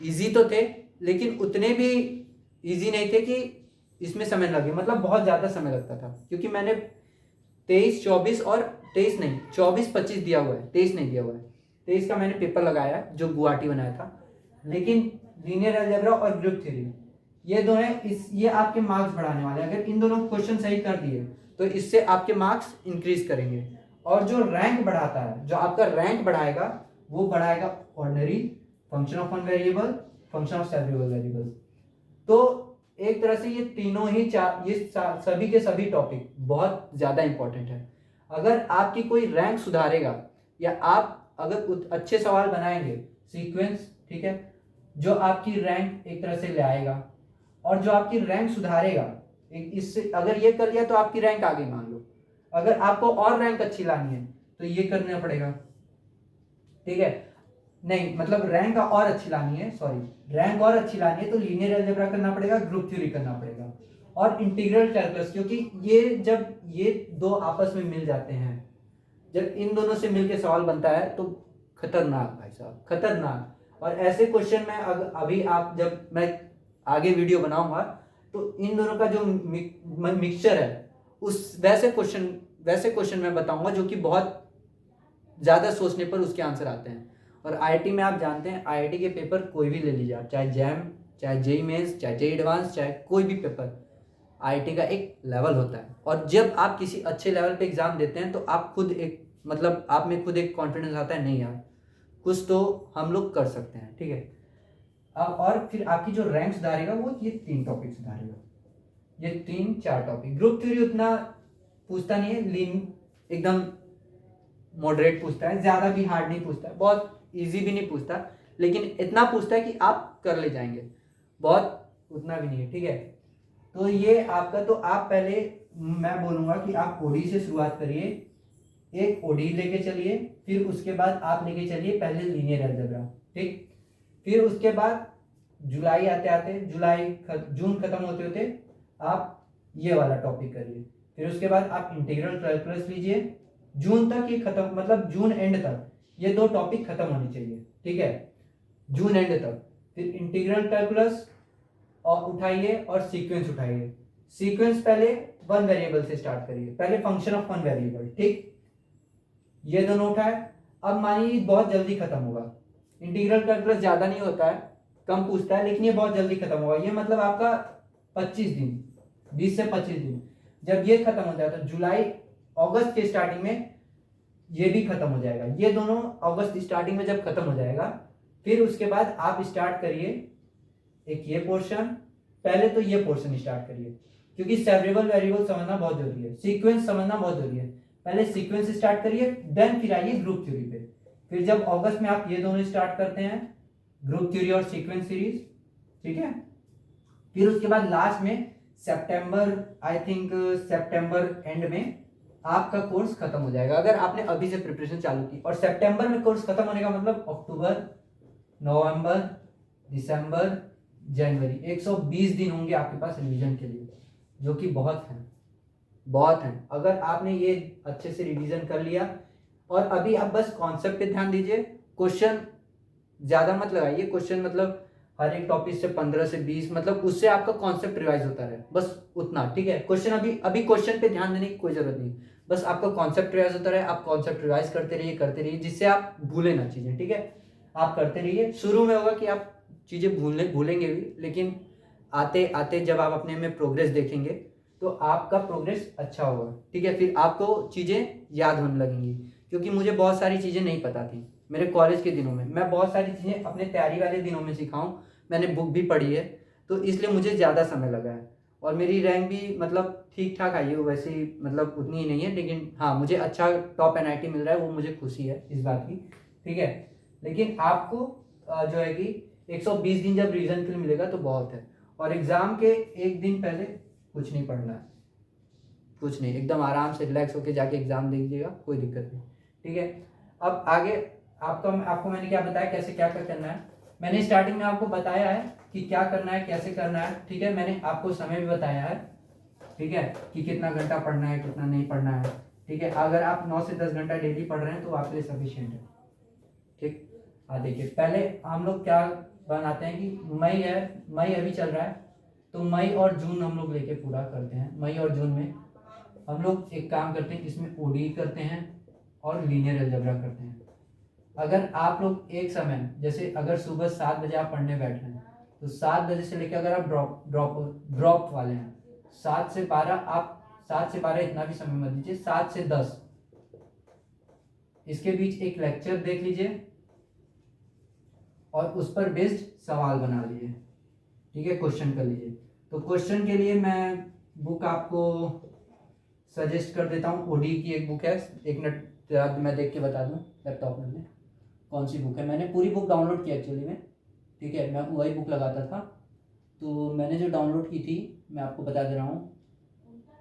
इजी तो थे लेकिन उतने भी इजी नहीं थे कि इसमें समय लगे, मतलब बहुत ज़्यादा समय लगता था, क्योंकि मैंने 23, 24 और 23 नहीं, 24, 25 दिया हुआ है, 23 नहीं दिया हुआ है। 23 का मैंने पेपर लगाया जो गुवाहाटी बनाया था, लेकिन लीनियर अलजेब्रा और ग्रुप थ्योरी ये दो हैं, ये आपके मार्क्स बढ़ाने वाले हैं। अगर इन दोनों क्वेश्चन सही कर दिए तो इससे आपके मार्क्स इंक्रीज करेंगे। और जो रैंक बढ़ाता है, जो आपका रैंक बढ़ाएगा, वो बढ़ाएगा ordinary, function of one variable, function of several variable. तो एक तरह से ये तीनों ही सभी के सभी टॉपिक बहुत ज्यादा इंपॉर्टेंट है। अगर आपकी कोई रैंक सुधारेगा या आप अगर अच्छे सवाल बनाएंगे, सीक्वेंस, ठीक है, जो आपकी रैंक एक तरह से ले आएगा, और जो आपकी रैंक सुधारेगा, इससे अगर ये कर लिया तो आपकी रैंक आ गई मान लो। अगर आपको और रैंक अच्छी लानी है तो ये करना पड़ेगा, ठीक है, नहीं मतलब रैंक और अच्छी लानी है, सॉरी, रैंक और अच्छी लानी है तो लीनियर अलजेब्रा करना पड़ेगा, ग्रुप थ्योरी करना पड़ेगा, और इंटीग्रल कैलकुलस, क्योंकि ये जब ये दो आपस में मिल जाते हैं, जब इन दोनों से मिलके सवाल बनता है तो खतरनाक भाई साहब, खतरनाक। और ऐसे क्वेश्चन में अभी आप, जब मैं आगे वीडियो बनाऊंगा तो इन दोनों का जो मिक्सचर है, उस वैसे क्वेश्चन मैं बताऊंगा जो कि बहुत ज्यादा सोचने पर उसके आंसर आते हैं। और IIT में आप जानते हैं, IIT के पेपर कोई भी ले लीजिए आप, चाहे जैम, चाहे JEE मेंस, चाहे JEE एडवांस, चाहे कोई भी पेपर, IIT का एक लेवल होता है। और जब आप किसी अच्छे लेवल पे एग्जाम देते हैं तो आप खुद एक, मतलब आप में खुद एक कॉन्फिडेंस आता है, नहीं यार कुछ तो हम लोग कर सकते हैं, ठीक है। और फिर आपकी जो रैंक सुधारेगा वो ये 3 टॉपिक सुधारेगा, ये 3-4 टॉपिक। ग्रुप थ्योरी उतना पूछता नहीं है, लीन एकदम मॉडरेट पूछता है, ज्यादा भी हार्ड नहीं पूछता है, बहुत इजी भी नहीं पूछता, लेकिन इतना पूछता है कि आप कर ले जाएंगे, बहुत उतना भी नहीं है, ठीक है। तो ये आपका, तो आप पहले, मैं बोलूंगा कि आप ODE से शुरुआत करिए, एक ODE लेके चलिए, फिर उसके बाद आप लेके चलिए पहले लीनियर अलजेब्रा, ठीक, फिर उसके बाद जुलाई आते आते, जून खत्म होते होते आप ये वाला टॉपिक करिए, फिर उसके बाद आप इंटीग्रल कैलकुलस लीजिए, जून तक ये खत्म, मतलब जून एंड तक ये 2 टॉपिक खत्म होने चाहिए, ठीक है, जून एंड तक। फिर इंटीग्रल कैलकुलस और उठाइए और सीक्वेंस उठाइए। सीक्वेंस पहले वन वेरिएबल से स्टार्ट करिए, पहले फंक्शन ऑफ वन वेरिएबल, ठीक, ये दोनों उठाए। अब मानिए बहुत जल्दी खत्म होगा, इंटीग्रल कैलकुलस ज्यादा नहीं होता है, कम पूछता है, लेकिन ये बहुत जल्दी खत्म होगा, ये मतलब आपका 25 दिन, 20 से 25 दिन। जब ये खत्म हो जाता है जुलाई अगस्त के स्टार्टिंग में, ये भी खत्म हो जाएगा, ये दोनों अगस्त स्टार्टिंग में जब खत्म हो जाएगा, फिर उसके बाद आप स्टार्ट करिए एक ये पोर्शन, पहले तो ये पोर्शन स्टार्ट करिए, क्योंकि सेवरेबल वेरिएबल समझना बहुत जरूरी है, सीक्वेंस समझना बहुत जरूरी है। पहले सीक्वेंस स्टार्ट करिए, देन फिर आइए ग्रुप थ्योरी पे। फिर जब अगस्त में आप ये दोनों स्टार्ट करते हैं, ग्रुप थ्योरी और सीक्वेंस सीरीज, ठीक है, फिर उसके बाद लास्ट में सितंबर, आई थिंक सितंबर एंड में आपका कोर्स खत्म हो जाएगा, अगर आपने अभी से प्रिपरेशन चालू की। और सितंबर में कोर्स खत्म होने का मतलब अक्टूबर, नवंबर, दिसंबर, जनवरी, 120 दिन होंगे आपके पास रिवीजन के लिए, जो कि बहुत है, बहुत है। अगर आपने ये अच्छे से रिवीजन कर लिया, और अभी आप बस कॉन्सेप्ट पे ध्यान दीजिए, क्वेश्चन ज्यादा मत लगाइए, क्वेश्चन मतलब हर एक टॉपिक से 15 से 20, मतलब उससे आपका कॉन्सेप्ट रिवाइज होता रहे, बस उतना, ठीक है। क्वेश्चन अभी क्वेश्चन पे ध्यान देने की कोई जरूरत नहीं, बस आपका कॉन्सेप्ट रिवाइज होता रहे, आप कॉन्सेप्ट रिवाइज करते रहिए, जिससे आप भूले ना चीजें, ठीक है। आप करते रहिए, शुरू में होगा कि आप चीजें भूलेंगे भी, लेकिन आते आते जब आप अपने में प्रोग्रेस देखेंगे तो आपका प्रोग्रेस अच्छा होगा, ठीक है। फिर आपको चीजें याद होने लगेंगी, क्योंकि मुझे बहुत सारी चीजें नहीं पता थी मेरे कॉलेज के दिनों में, मैं बहुत सारी चीजें अपने तैयारी वाले दिनों में सीखा हूँ, मैंने बुक भी पढ़ी है, तो इसलिए मुझे ज़्यादा समय लगा है। और मेरी रैंक भी मतलब ठीक ठाक आई है, वैसे ही मतलब उतनी ही नहीं है, लेकिन हाँ मुझे अच्छा टॉप NIT मिल रहा है, वो मुझे खुशी है इस बात की, ठीक है। लेकिन आपको जो है कि 120 दिन जब रिवीजन के लिए मिलेगा तो बहुत है। और एग्ज़ाम के एक दिन पहले कुछ नहीं पढ़ना है, कुछ नहीं, एकदम आराम से रिलैक्स होकर जाके एग्ज़ाम दे दीजिएगा, कोई दिक्कत नहीं, ठीक है। अब आगे आपको मैंने क्या बताया, कैसे क्या क्या करना है। मैंने स्टार्टिंग में आपको बताया है कि क्या करना है, कैसे करना है, ठीक है। मैंने आपको समय भी बताया है, ठीक है, कि कितना घंटा पढ़ना है, कितना नहीं पढ़ना है, ठीक है। अगर आप 9 से 10 घंटा डेली पढ़ रहे हैं तो आपके लिए सफिशिएंट है, ठीक। हाँ देखिए, पहले हम लोग क्या बनाते हैं कि मई अभी चल रहा है, तो मई और जून हम लोग लेके पूरा करते हैं। मई और जून में हम लोग एक काम करते हैं, इसमें ODE करते हैं और लीनियर अलजेब्रा करते हैं। अगर आप लोग एक समय, जैसे अगर सुबह 7 बजे आप पढ़ने बैठ रहे हैं, तो 7 बजे से लेकर, अगर आप ड्रॉप वाले हैं, 7 से 12 आप 7 से 12 इतना भी समय मत दीजिए, 7 से 10 इसके बीच एक लेक्चर देख लीजिए और उस पर बेस्ड सवाल बना लीजिए, ठीक है, क्वेश्चन कर लीजिए। तो क्वेश्चन के लिए मैं बुक आपको सजेस्ट कर देता हूँ, ODE की एक बुक है, एक मिनट मैं देख के बता दूँ लैपटॉप में कौन सी बुक है। मैंने पूरी बुक डाउनलोड की एक्चुअली में, ठीक है, मैं वही बुक लगाता था। तो मैंने जो डाउनलोड की थी मैं आपको बता दे रहा हूँ,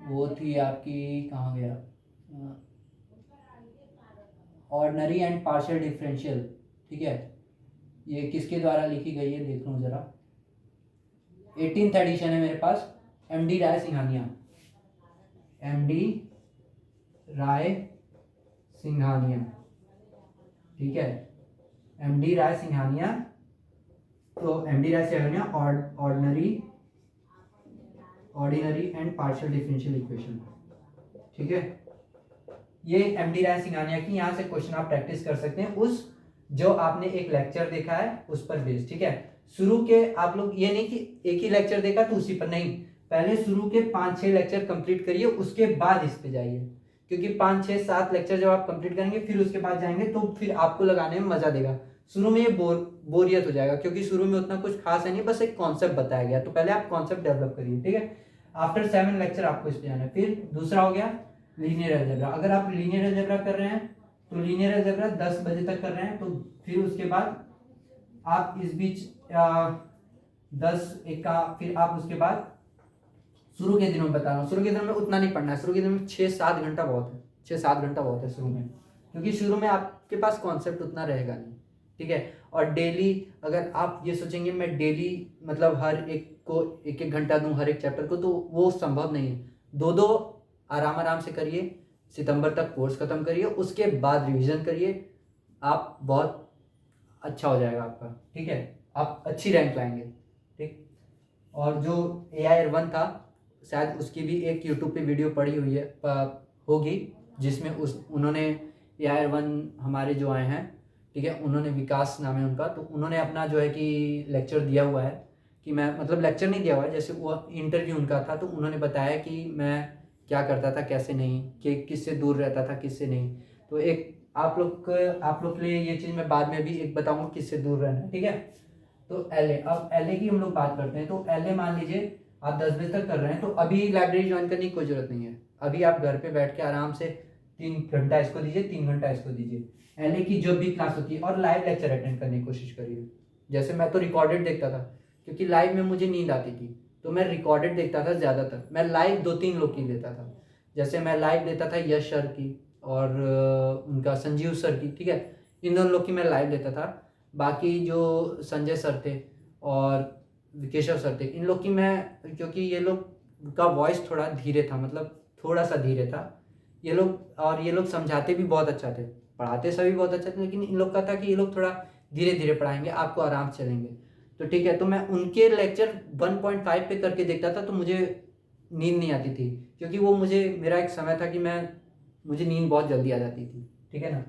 वो थी आपकी, कहाँ गया, ऑर्डिनरी एंड पार्शियल डिफरेंशियल, ठीक है। ये किसके द्वारा लिखी गई है देख लूँ ज़रा, 18th एडिशन है मेरे पास, MD राय सिंघानिया, MD राय सिंघानिया, ठीक है, MD राय सिंघानिया। तो MD Rai Singhania ordinary and partial differential equation, ठीक है। ये MD राय सिंघानिया की, यहाँ से क्वेश्चन आप प्रैक्टिस कर सकते हैं उस जो आपने एक लेक्चर देखा है उस पर बेस्ड, ठीक है। शुरू के आप लोग ये नहीं कि एक ही लेक्चर देखा तो उसी पर, नहीं, पहले शुरू के 5-6 लेक्चर कंप्लीट करिए, उसके बाद इस पे जाइए, क्योंकि 5-6-7 लेक्चर जब आप कंप्लीट करेंगे फिर उसके बाद जाएंगे तो फिर आपको लगाने में मजा देगा। शुरू में ये बोरियत हो जाएगा, क्योंकि शुरू में उतना कुछ खास है नहीं, बस एक कॉन्सेप्ट बताया गया, तो पहले आप कॉन्सेप्ट डेवलप करिए, ठीक है। आफ्टर 7 लेक्चर आपको इस पे जाना है। फिर दूसरा हो गया लीनियर अलजेब्रा। अगर आप लीनियर अलजेब्रा कर रहे हैं तो लीनियर अलजेब्रा 10 बजे तक कर रहे हैं, तो फिर उसके बाद आप इस बीच 10 1 का, फिर आप उसके बाद शुरू के दिनों में बता रहा हूँ, शुरू के दिनों में उतना नहीं पढ़ना है, शुरू के दिनों में 6-7 घंटा बहुत है, 6-7 घंटा बहुत है शुरू में, क्योंकि शुरू में आपके पास कॉन्सेप्ट उतना रहेगा नहीं, ठीक है। और डेली अगर आप ये सोचेंगे मैं डेली मतलब हर एक को 1-1 घंटा दूं हर एक चैप्टर को, तो वो संभव नहीं है। 2-2 आराम से करिए, सितंबर तक कोर्स खत्म करिए, उसके बाद रिवीजन करिए, आप बहुत अच्छा हो जाएगा आपका, ठीक है, आप अच्छी रैंक लाएंगे, ठीक। और जो AIR 1 था, शायद उसकी भी एक यूट्यूब पे वीडियो पड़ी हुई है होगी, जिसमें उन्होंने AIR 1 हमारे जो आए हैं, ठीक है, उन्होंने, विकास नाम है उनका, तो उन्होंने अपना जो है कि लेक्चर दिया हुआ है, कि मैं मतलब लेक्चर नहीं दिया हुआ है, जैसे वो इंटरव्यू उनका था, तो उन्होंने बताया कि मैं क्या करता था कैसे नहीं, कि किससे दूर रहता था किससे नहीं। तो एक आप लोग के लिए ये चीज़ मैं बाद में भी एक बताऊंगा किससे दूर रहना है, ठीक है। तो LA, अब LA की हम लोग बात करते हैं। तो LA मान लीजिए आप 10 बजे तक कर रहे हैं, तो अभी लाइब्रेरी ज्वाइन करने की कोई जरूरत नहीं है, अभी आप घर पे बैठ के आराम से 3 घंटा इसको दीजिए, 3 घंटा इसको दीजिए। LA की जो भी क्लास होती है, और लाइव लेक्चर अटेंड करने की कोशिश करिए। जैसे मैं तो रिकॉर्डेड देखता था, क्योंकि लाइव में मुझे नींद आती थी, तो मैं रिकॉर्डेड देखता था ज़्यादातर। मैं लाइव 2-3 लोग की देता था, जैसे मैं लाइव देता था यश सर की और उनका संजीव सर की, ठीक है, इन दोनों लोग की मैं लाइव देता था। बाकी जो संजय सर थे और केशव सर थे, इन लोग की मैं, क्योंकि ये लोग का वॉइस थोड़ा धीरे था, मतलब थोड़ा सा धीरे था ये लोग, और ये लोग समझाते भी बहुत अच्छा थे, पढ़ाते सभी बहुत अच्छा थे, लेकिन इन लोग का था कि ये लोग थोड़ा धीरे धीरे पढ़ाएंगे, आपको आराम से चलेंगे, तो ठीक है। तो मैं उनके लेक्चर 1.5 पे करके देखता था, तो मुझे नींद नहीं आती थी, क्योंकि वो मेरा एक समय था कि मुझे नींद बहुत जल्दी आ जाती थी, ठीक है ना।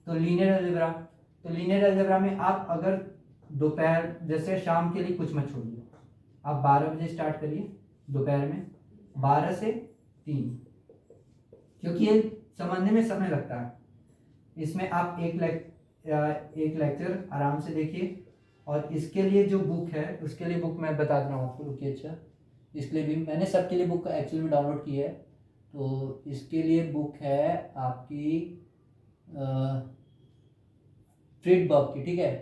तो लीनियर अलजेब्रा में आप अगर दोपहर, जैसे शाम के लिए कुछ मत छोड़िए, आप 12 बजे स्टार्ट करिए, दोपहर में 12 से 3, क्योंकि ये समझने में समय लगता है। इसमें आप एक लेक्चर आराम से देखिए, और इसके लिए जो बुक है उसके लिए बुक मैं बता रहा हूँ आपको, रुकिए। अच्छा, इसके लिए भी मैंने सबके लिए बुक एक्चुअली में डाउनलोड की है। तो इसके लिए बुक है आपकी फ्रीडबर्ग की, ठीक है,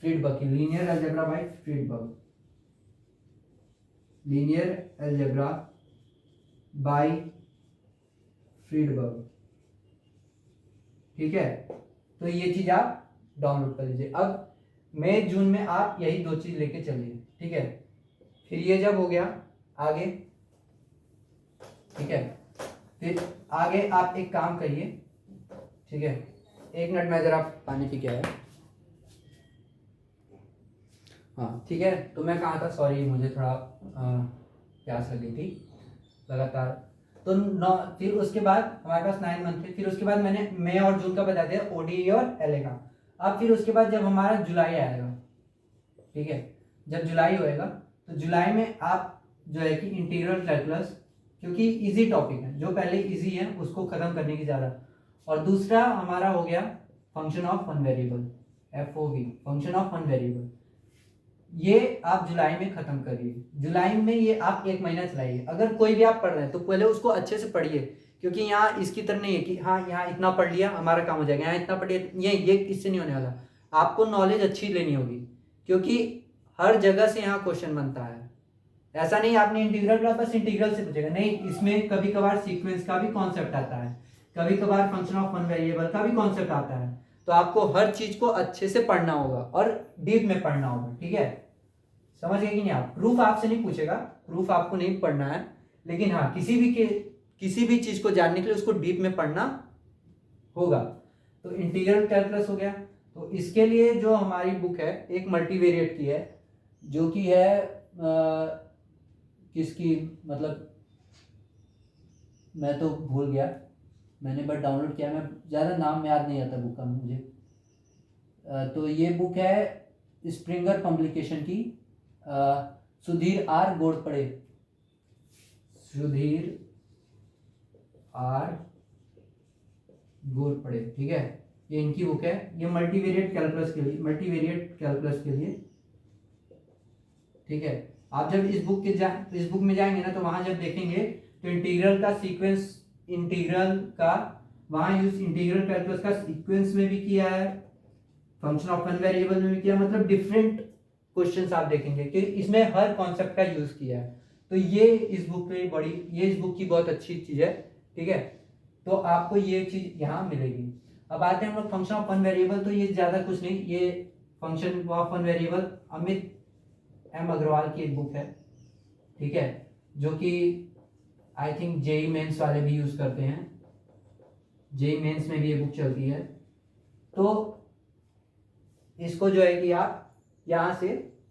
फ्रीडबर्ग की linear algebra by Friedberg, linear algebra by Friedberg, ठीक है। तो ये चीज आप डाउनलोड कर लीजिए। अब मई जून में आप यही दो चीज लेके चलिए, ठीक है। फिर ये जब हो गया आगे, ठीक है, फिर आगे आप एक काम करिए, ठीक है। एक मिनट में जरा पानी पी के आया। हाँ ठीक है, तो मैं कहा था, सॉरी मुझे थोड़ा प्यास लगी थी लगातार। तो फिर उसके बाद हमारे पास 9 मंथ थे। फिर उसके बाद मैंने मई और जून का बता दिया, ओडीई और एलए का। अब फिर उसके बाद जब हमारा जुलाई आएगा, ठीक है, जब जुलाई होएगा तो जुलाई में आप जो है कि इंटीग्रल कैलकुलस, क्योंकि इजी टॉपिक है, जो पहले इजी है उसको खत्म करने की ज़्यादा। और दूसरा हमारा हो गया function of one variable, FOV, function of one variable. ये आप जुलाई में खत्म करिए। जुलाई में ये आप 1 महीना चलाइए। अगर कोई भी आप पढ़ रहे हैं तो पहले उसको अच्छे से पढ़िए, क्योंकि यहाँ इसकी तरह नहीं है कि हाँ यहाँ इतना पढ़ लिया हमारा काम हो जाएगा, यहाँ इतना पढ़िए, ये इससे नहीं होने वाला। आपको नॉलेज अच्छी लेनी होगी, क्योंकि हर जगह से यहाँ क्वेश्चन बनता है। ऐसा नहीं आपने इंटीग्रल क्लास बस इंटीग्रल से पूछेगा, नहीं, इसमें कभी कभार सीक्वेंस का भी कॉन्सेप्ट आता है, कभी कभार फंक्शन ऑफ वन वेरिएबल का भी कॉन्सेप्ट आता है। तो आपको हर चीज को अच्छे से पढ़ना होगा और डीप में पढ़ना होगा, ठीक है। समझ गए कि नहीं आप? प्रूफ आपसे नहीं पूछेगा, प्रूफ आपको नहीं पढ़ना है, लेकिन हाँ किसी भी चीज को जानने के लिए उसको डीप में पढ़ना होगा। तो इंटीग्रल कैलकुलस हो गया। तो इसके लिए जो हमारी बुक है एक मल्टीवेरिएट की है, जो कि है किसकी, मतलब मैं तो भूल गया, मैंने बस डाउनलोड किया, मैं ज़्यादा नाम याद नहीं आता बुक का मुझे। तो ये बुक है स्प्रिंगर पब्लिकेशन की, सुधीर आर घोरपड़े, सुधीर आर घोरपड़े, ठीक है, ये इनकी बुक है। ये मल्टीवेरिएट कैलकुलस के लिए, ठीक है। आप जब इस बुक में जाएंगे ना, तो वहां जब देखेंगे तो इंटीग्रल का सीक्वेंस, इंटीग्रल का वहां यूज इंटीग्रल कैलकुलस का सीक्वेंस में भी किया है, फंक्शन ऑफ वन वेरिएबल में भी किया, मतलब डिफरेंट क्वेश्चंस आप देखेंगे कि इसमें हर कॉन्सेप्ट का यूज किया है। तो ये इस बुक की बहुत अच्छी चीज है, ठीक है। तो आपको ये चीज यहाँ मिलेगी। अब आते हैं हम लोग फंक्शन ऑफ वन वेरिएबल। तो ये ज्यादा कुछ नहीं, ये function of one variable Amit M Agarwal की एक बुक है, ठीक है, जो कि आई थिंक जेई मेंस वाले भी यूज करते हैं, जेई मेंस में भी ये बुक चलती है। तो इसको जो है कि आप यहां से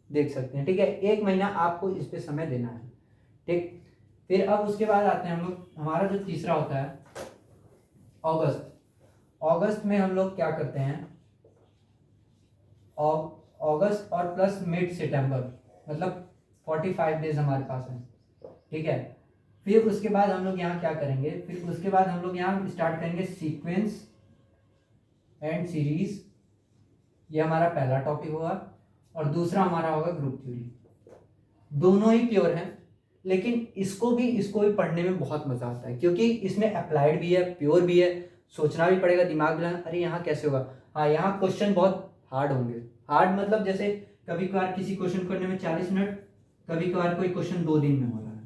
देख सकते हैं, ठीक है। 1 महीना आपको इस पे समय देना है, ठीक। फिर अब उसके बाद आते हैं हम लोग, हमारा जो तीसरा होता है अगस्त। अगस्त में हम लोग क्या करते हैं, अगस्त और प्लस मिड सितंबर, मतलब 45 डेज हमारे पास है, ठीक है। फिर उसके बाद हम लोग यहाँ क्या करेंगे, फिर उसके बाद हम लोग यहाँ स्टार्ट करेंगे सीक्वेंस एंड सीरीज, ये हमारा पहला टॉपिक होगा। और दूसरा हमारा होगा ग्रुप थ्योरी। दोनों ही प्योर हैं, लेकिन इसको भी पढ़ने में बहुत मजा आता है, क्योंकि इसमें अप्लाइड भी है, प्योर भी है, सोचना भी पड़ेगा, दिमाग लगाना, अरे यहाँ कैसे होगा। हाँ, यहाँ क्वेश्चन बहुत हार्ड होंगे। हार्ड मतलब जैसे कभी कभार किसी क्वेश्चन करने में 40 मिनट, कभी कभार कोई क्वेश्चन 2 दिन में हो रहा है,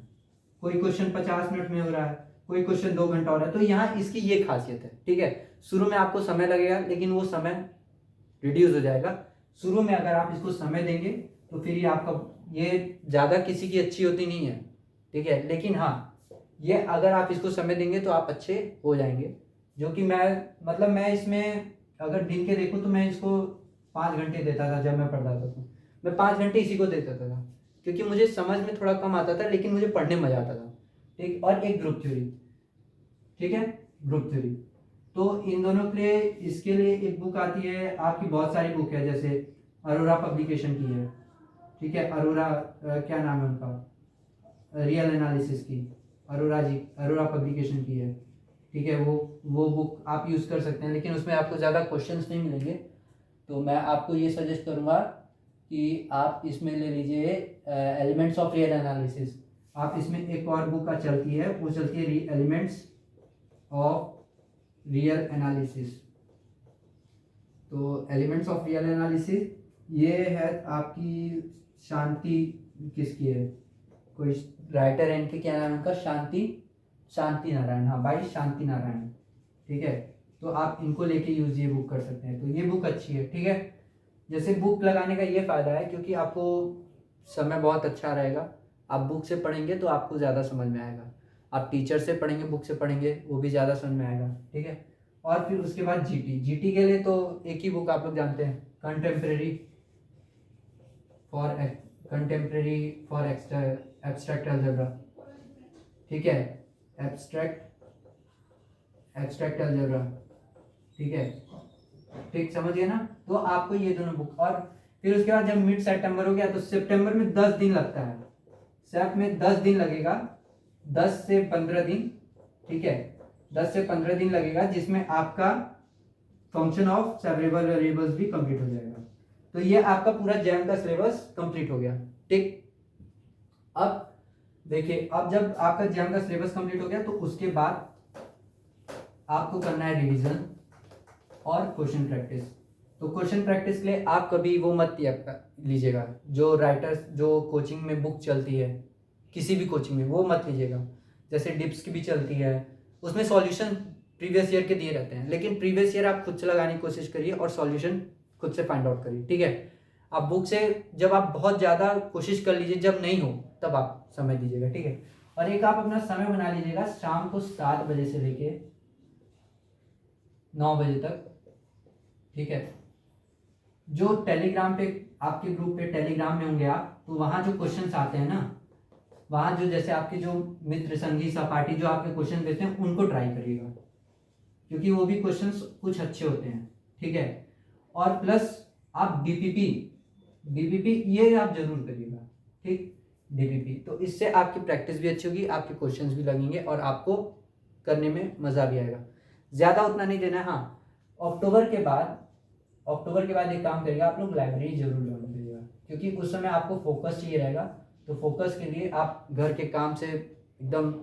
कोई क्वेश्चन 50 मिनट में हो रहा है, कोई क्वेश्चन 2 घंटा हो रहा है। तो यहाँ इसकी ये खासियत है, ठीक है। शुरू में आपको समय लगेगा, लेकिन वो समय रिड्यूस हो जाएगा। शुरू में अगर आप इसको समय देंगे तो फिर ये आपका, ये ज़्यादा किसी की अच्छी होती नहीं है, ठीक है, लेकिन हाँ, ये अगर आप इसको समय देंगे तो आप अच्छे हो जाएंगे। जो कि मैं इसमें अगर दिन के देखूँ तो मैं इसको 5 घंटे देता था। जब मैं पढ़ता था तो मैं 5 घंटे इसी को देता था, क्योंकि मुझे समझ में थोड़ा कम आता था, लेकिन मुझे पढ़ने में मजा आता था, ठीक। और एक ग्रुप थ्योरी, ठीक है, ग्रुप थ्योरी। तो इन दोनों के लिए, इसके लिए एक बुक आती है आपकी, बहुत सारी बुक है, जैसे अरोरा पब्लिकेशन की है, ठीक है, अरोरा क्या नाम है उनका, रियल एनालिसिस की, अरोरा पब्लिकेशन की है, ठीक है। वो बुक आप यूज़ कर सकते हैं, लेकिन उसमें आपको ज़्यादा क्वेश्चंस नहीं मिलेंगे। तो मैं आपको ये सजेस्ट करूँगा कि आप इसमें ले लीजिए एलिमेंट्स ऑफ रियल एनालिसिस। आप इसमें एक और बुक का चलती है, वो चलती है एलिमेंट्स ऑफ रियल एनालिसिस। तो एलिमेंट्स ऑफ रियल एनालिसिस ये है आपकी शांति किसकी है, कोई राइटर है इनके, क्या नाम है इनका, शांति नारायण, हाँ भाई शांति नारायण, ठीक है। तो आप इनको लेके यूज ये बुक कर सकते हैं। तो ये बुक अच्छी है, ठीक है। जैसे बुक लगाने का ये फ़ायदा है क्योंकि आपको समय बहुत अच्छा रहेगा। आप बुक से पढ़ेंगे तो आपको ज़्यादा समझ में आएगा, आप टीचर से पढ़ेंगे, बुक से पढ़ेंगे, वो भी ज़्यादा समझ में आएगा, ठीक है। और फिर उसके बाद जीटी के लिए तो एक ही बुक आप लोग जानते हैं, कंटेम्प्रेरी फॉर एब्स्ट्रैक्ट अलजेब्रा, ठीक है, एब्स्ट्रैक्ट अलजेब्रा, ठीक है, ठीक समझिए ना। तो आपको ये दोनों बुक, और फिर उसके बाद जब मिड सितंबर हो गया तो सितंबर में 10 दिन लगता है, सेप में 10 दिन लगेगा, 10 से 15 दिन, ठीक है, 10 से 15 दिन लगेगा, जिसमें आपका फंक्शन ऑफ सेवरेबल वेरिएबल्स भी कंप्लीट हो जाएगा। तो ये आपका पूरा जैम का सिलेबस कंप्लीट हो गया, ठीक। अब देखिए, अब जब आपका जैम का सिलेबस कंप्लीट हो गया तो उसके बाद आपको करना है रिवीजन और क्वेश्चन प्रैक्टिस। तो क्वेश्चन प्रैक्टिस के लिए आप कभी वो मत लीजिएगा, जो राइटर्स जो कोचिंग में बुक चलती है, किसी भी कोचिंग में वो मत लीजिएगा। जैसे डिप्स की भी चलती है, उसमें सॉल्यूशन प्रीवियस ईयर के दिए रहते हैं, लेकिन प्रीवियस ईयर आप खुद से लगाने की कोशिश करिए और सॉल्यूशन खुद से फाइंड आउट करिए, ठीक है। आप बुक से जब आप बहुत ज़्यादा कोशिश कर लीजिए, जब नहीं हो तब आप समय दीजिएगा, ठीक है। और एक आप अपना समय बना लीजिएगा, शाम को 7 बजे से लेके 9 बजे तक, ठीक है। जो टेलीग्राम पे, आपके ग्रुप पे टेलीग्राम में होंगे आप, तो वहाँ जो क्वेश्चंस आते हैं ना, वहाँ जो जैसे आपके जो मित्र संगी सहपाठी जो आपके क्वेश्चन देते हैं उनको ट्राई करिएगा, क्योंकि वो भी क्वेश्चंस कुछ अच्छे होते हैं, ठीक है। और प्लस आप डीपीपी ये आप जरूर करिएगा, ठीक, डीपीपी। तो इससे आपकी प्रैक्टिस भी अच्छी होगी, आपके क्वेश्चंस भी लगेंगे और आपको करने में मज़ा भी आएगा। ज़्यादा उतना नहीं देना है। हाँ, अक्टूबर के बाद एक काम करिएगा, आप लोग लाइब्रेरी जरूर ज्वाइन करिएगा, क्योंकि उस समय आपको फोकस चाहिए रहेगा। तो फोकस के लिए आप घर के काम से एकदम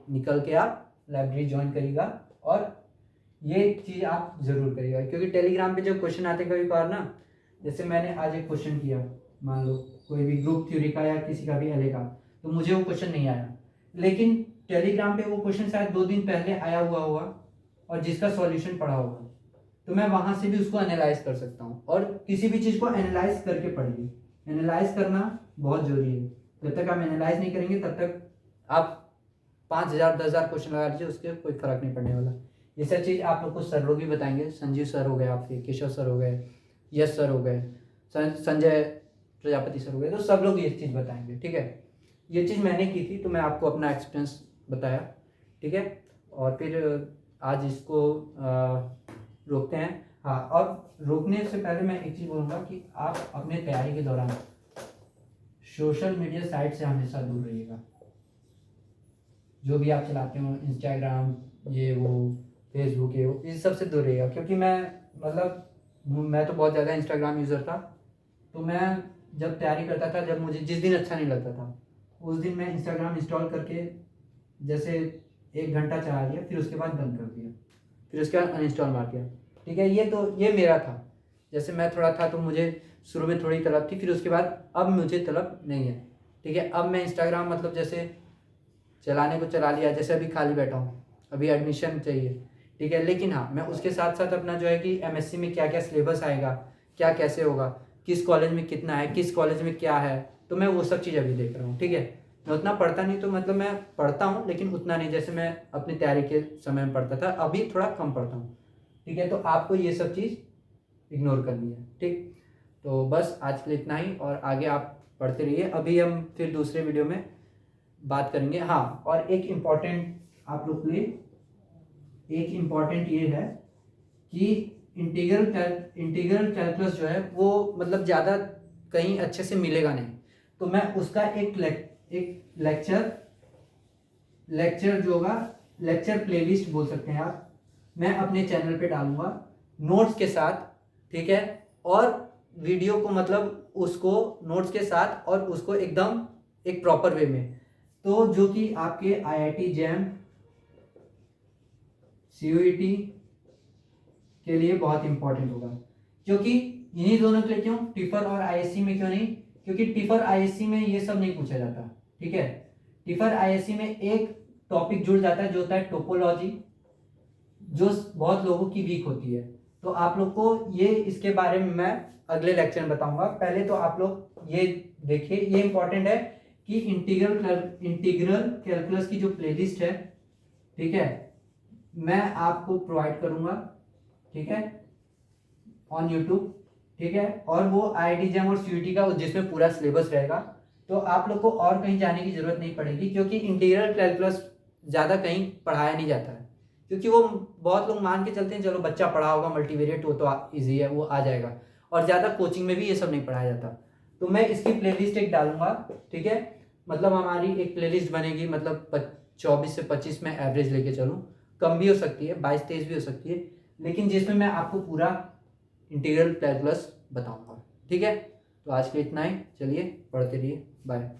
निकल के आप लाइब्रेरी ज्वाइन करिएगा, और ये चीज़ आप जरूर करिएगा, क्योंकि टेलीग्राम पे जब क्वेश्चन आते कभी कभार ना, जैसे मैंने आज एक क्वेश्चन किया, मान लो कोई भी ग्रुप थ्योरी का या किसी का भी एलए का, तो मुझे वो क्वेश्चन नहीं आया, लेकिन टेलीग्राम पे वो क्वेश्चन शायद 2 दिन पहले आया हुआ होगा और जिसका सॉल्यूशन पढ़ा होगा, तो मैं वहाँ से भी उसको एनालाइज कर सकता हूँ। और किसी भी चीज़ को एनालाइज करके पढ़िए, एनालाइज करना बहुत ज़रूरी है। जब तक आप एनालाइज नहीं करेंगे तब तक आप 5,000 10,000 क्वेश्चन लगा लीजिए, उसके कोई फर्क नहीं पड़ने वाला। ये सब चीज़ आप लोग को सर लोग भी बताएंगे, संजीव सर हो गए आपके, केशव सर हो गए, यश सर हो गए, संजय प्रजापति सर हो गए, तो सब लोग ये चीज़ बताएंगे, ठीक है। ये चीज़ मैंने की थी तो मैं आपको अपना एक्सपीरियंस बताया, ठीक है। और फिर आज इसको रोकते हैं। हाँ, और रोकने से पहले मैं एक चीज़ बोलूँगा कि आप अपने तैयारी के दौरान सोशल मीडिया साइट से हमेशा दूर रहिएगा। जो भी आप चलाते हो, इंस्टाग्राम, ये वो, फेसबुक, ये वो, इस सब से दूर रहिएगा। क्योंकि मैं तो बहुत ज़्यादा इंस्टाग्राम यूज़र था, तो मैं जब तैयारी करता था, जब मुझे जिस दिन अच्छा नहीं लगता था उस दिन मैं इंस्टाग्राम इंस्टॉल करके जैसे 1 घंटा चला लिया, फिर उसके बाद बंद कर दिया, फिर उसके बाद अनइंस्टॉल मार दिया, ठीक है। ये मेरा था। जैसे मैं थोड़ा था तो मुझे शुरू में थोड़ी तलब थी, फिर उसके बाद अब मुझे तलब नहीं है, ठीक है। अब मैं इंस्टाग्राम मतलब जैसे चलाने को चला लिया, जैसे अभी खाली बैठा हूँ, अभी एडमिशन चाहिए, ठीक है। लेकिन हाँ, मैं उसके साथ साथ अपना जो है कि एमएससी में क्या क्या सिलेबस आएगा, क्या कैसे होगा, किस कॉलेज में कितना है, किस कॉलेज में क्या है, तो मैं वो सब चीज़ अभी देख रहा हूँ, ठीक है। मैं उतना पढ़ता नहीं, तो मतलब मैं पढ़ता हूँ लेकिन उतना नहीं जैसे मैं अपनी तैयारी के समय में पढ़ता था, अभी थोड़ा कम पढ़ता हूँ, ठीक है। तो आपको ये सब चीज़ इग्नोर करनी है, ठीक। तो बस आज के लिए इतना ही, और आगे आप पढ़ते रहिए। अभी हम फिर दूसरे वीडियो में बात करेंगे। हाँ, और एक इम्पॉर्टेंट आप लोग के लिए एक इम्पॉर्टेंट ये है कि इंटीग्रल कैलकुलस जो है वो मतलब ज़्यादा कहीं अच्छे से मिलेगा नहीं, तो मैं उसका एक लेक्चर जो होगा, लेक्चर प्लेलिस्ट बोल सकते हैं आप, मैं अपने चैनल पे डालूंगा नोट्स के साथ, ठीक है। और वीडियो को मतलब उसको नोट्स के साथ और उसको एकदम एक प्रॉपर वे में, तो जो कि आपके IIT जैम CUET के लिए बहुत इंपॉर्टेंट होगा। क्योंकि इन्हीं दोनों के लिए क्यों, टिफर और ISC में क्यों नहीं, क्योंकि टिफर ISC में ये सब नहीं पूछा जाता, ठीक है। टिफर ISC में एक टॉपिक जुड़ जाता है जो होता है टोपोलॉजी, जो बहुत लोगों की वीक होती है। तो आप लोग को ये इसके बारे में मैं अगले लेक्चर में बताऊंगा। पहले तो आप लोग ये देखिए, ये इंपॉर्टेंट है कि इंटीग्रल कैलकुलस की जो प्लेलिस्ट है, ठीक है, मैं आपको प्रोवाइड करूंगा, ठीक है, ऑन यूट्यूब, ठीक है। और वो IIT जैम और CUET का जिसमें पूरा सिलेबस रहेगा, तो आप लोग को और कहीं जाने की जरूरत नहीं पड़ेगी, क्योंकि इंटीग्रल कैलकुलस ज़्यादा कहीं पढ़ाया नहीं जाता है। क्योंकि वो बहुत लोग मान के चलते हैं चलो बच्चा पढ़ा होगा मल्टीवेरिएट, वो तो ईजी है, वो आ जाएगा, और ज़्यादा कोचिंग में भी ये सब नहीं पढ़ाया जाता। तो मैं इसकी प्लेलिस्ट एक डालूंगा, ठीक है, मतलब हमारी एक प्लेलिस्ट बनेगी, मतलब 24 से 25 में एवरेज लेके चलूँ, कम भी हो सकती है, 22-23 भी हो सकती है, लेकिन जिसमें मैं आपको पूरा इंटीग्रल कैलकुलस बताऊंगा, ठीक है। तो आज के लिए इतना ही, चलिए पढ़ते रहिए, बाय।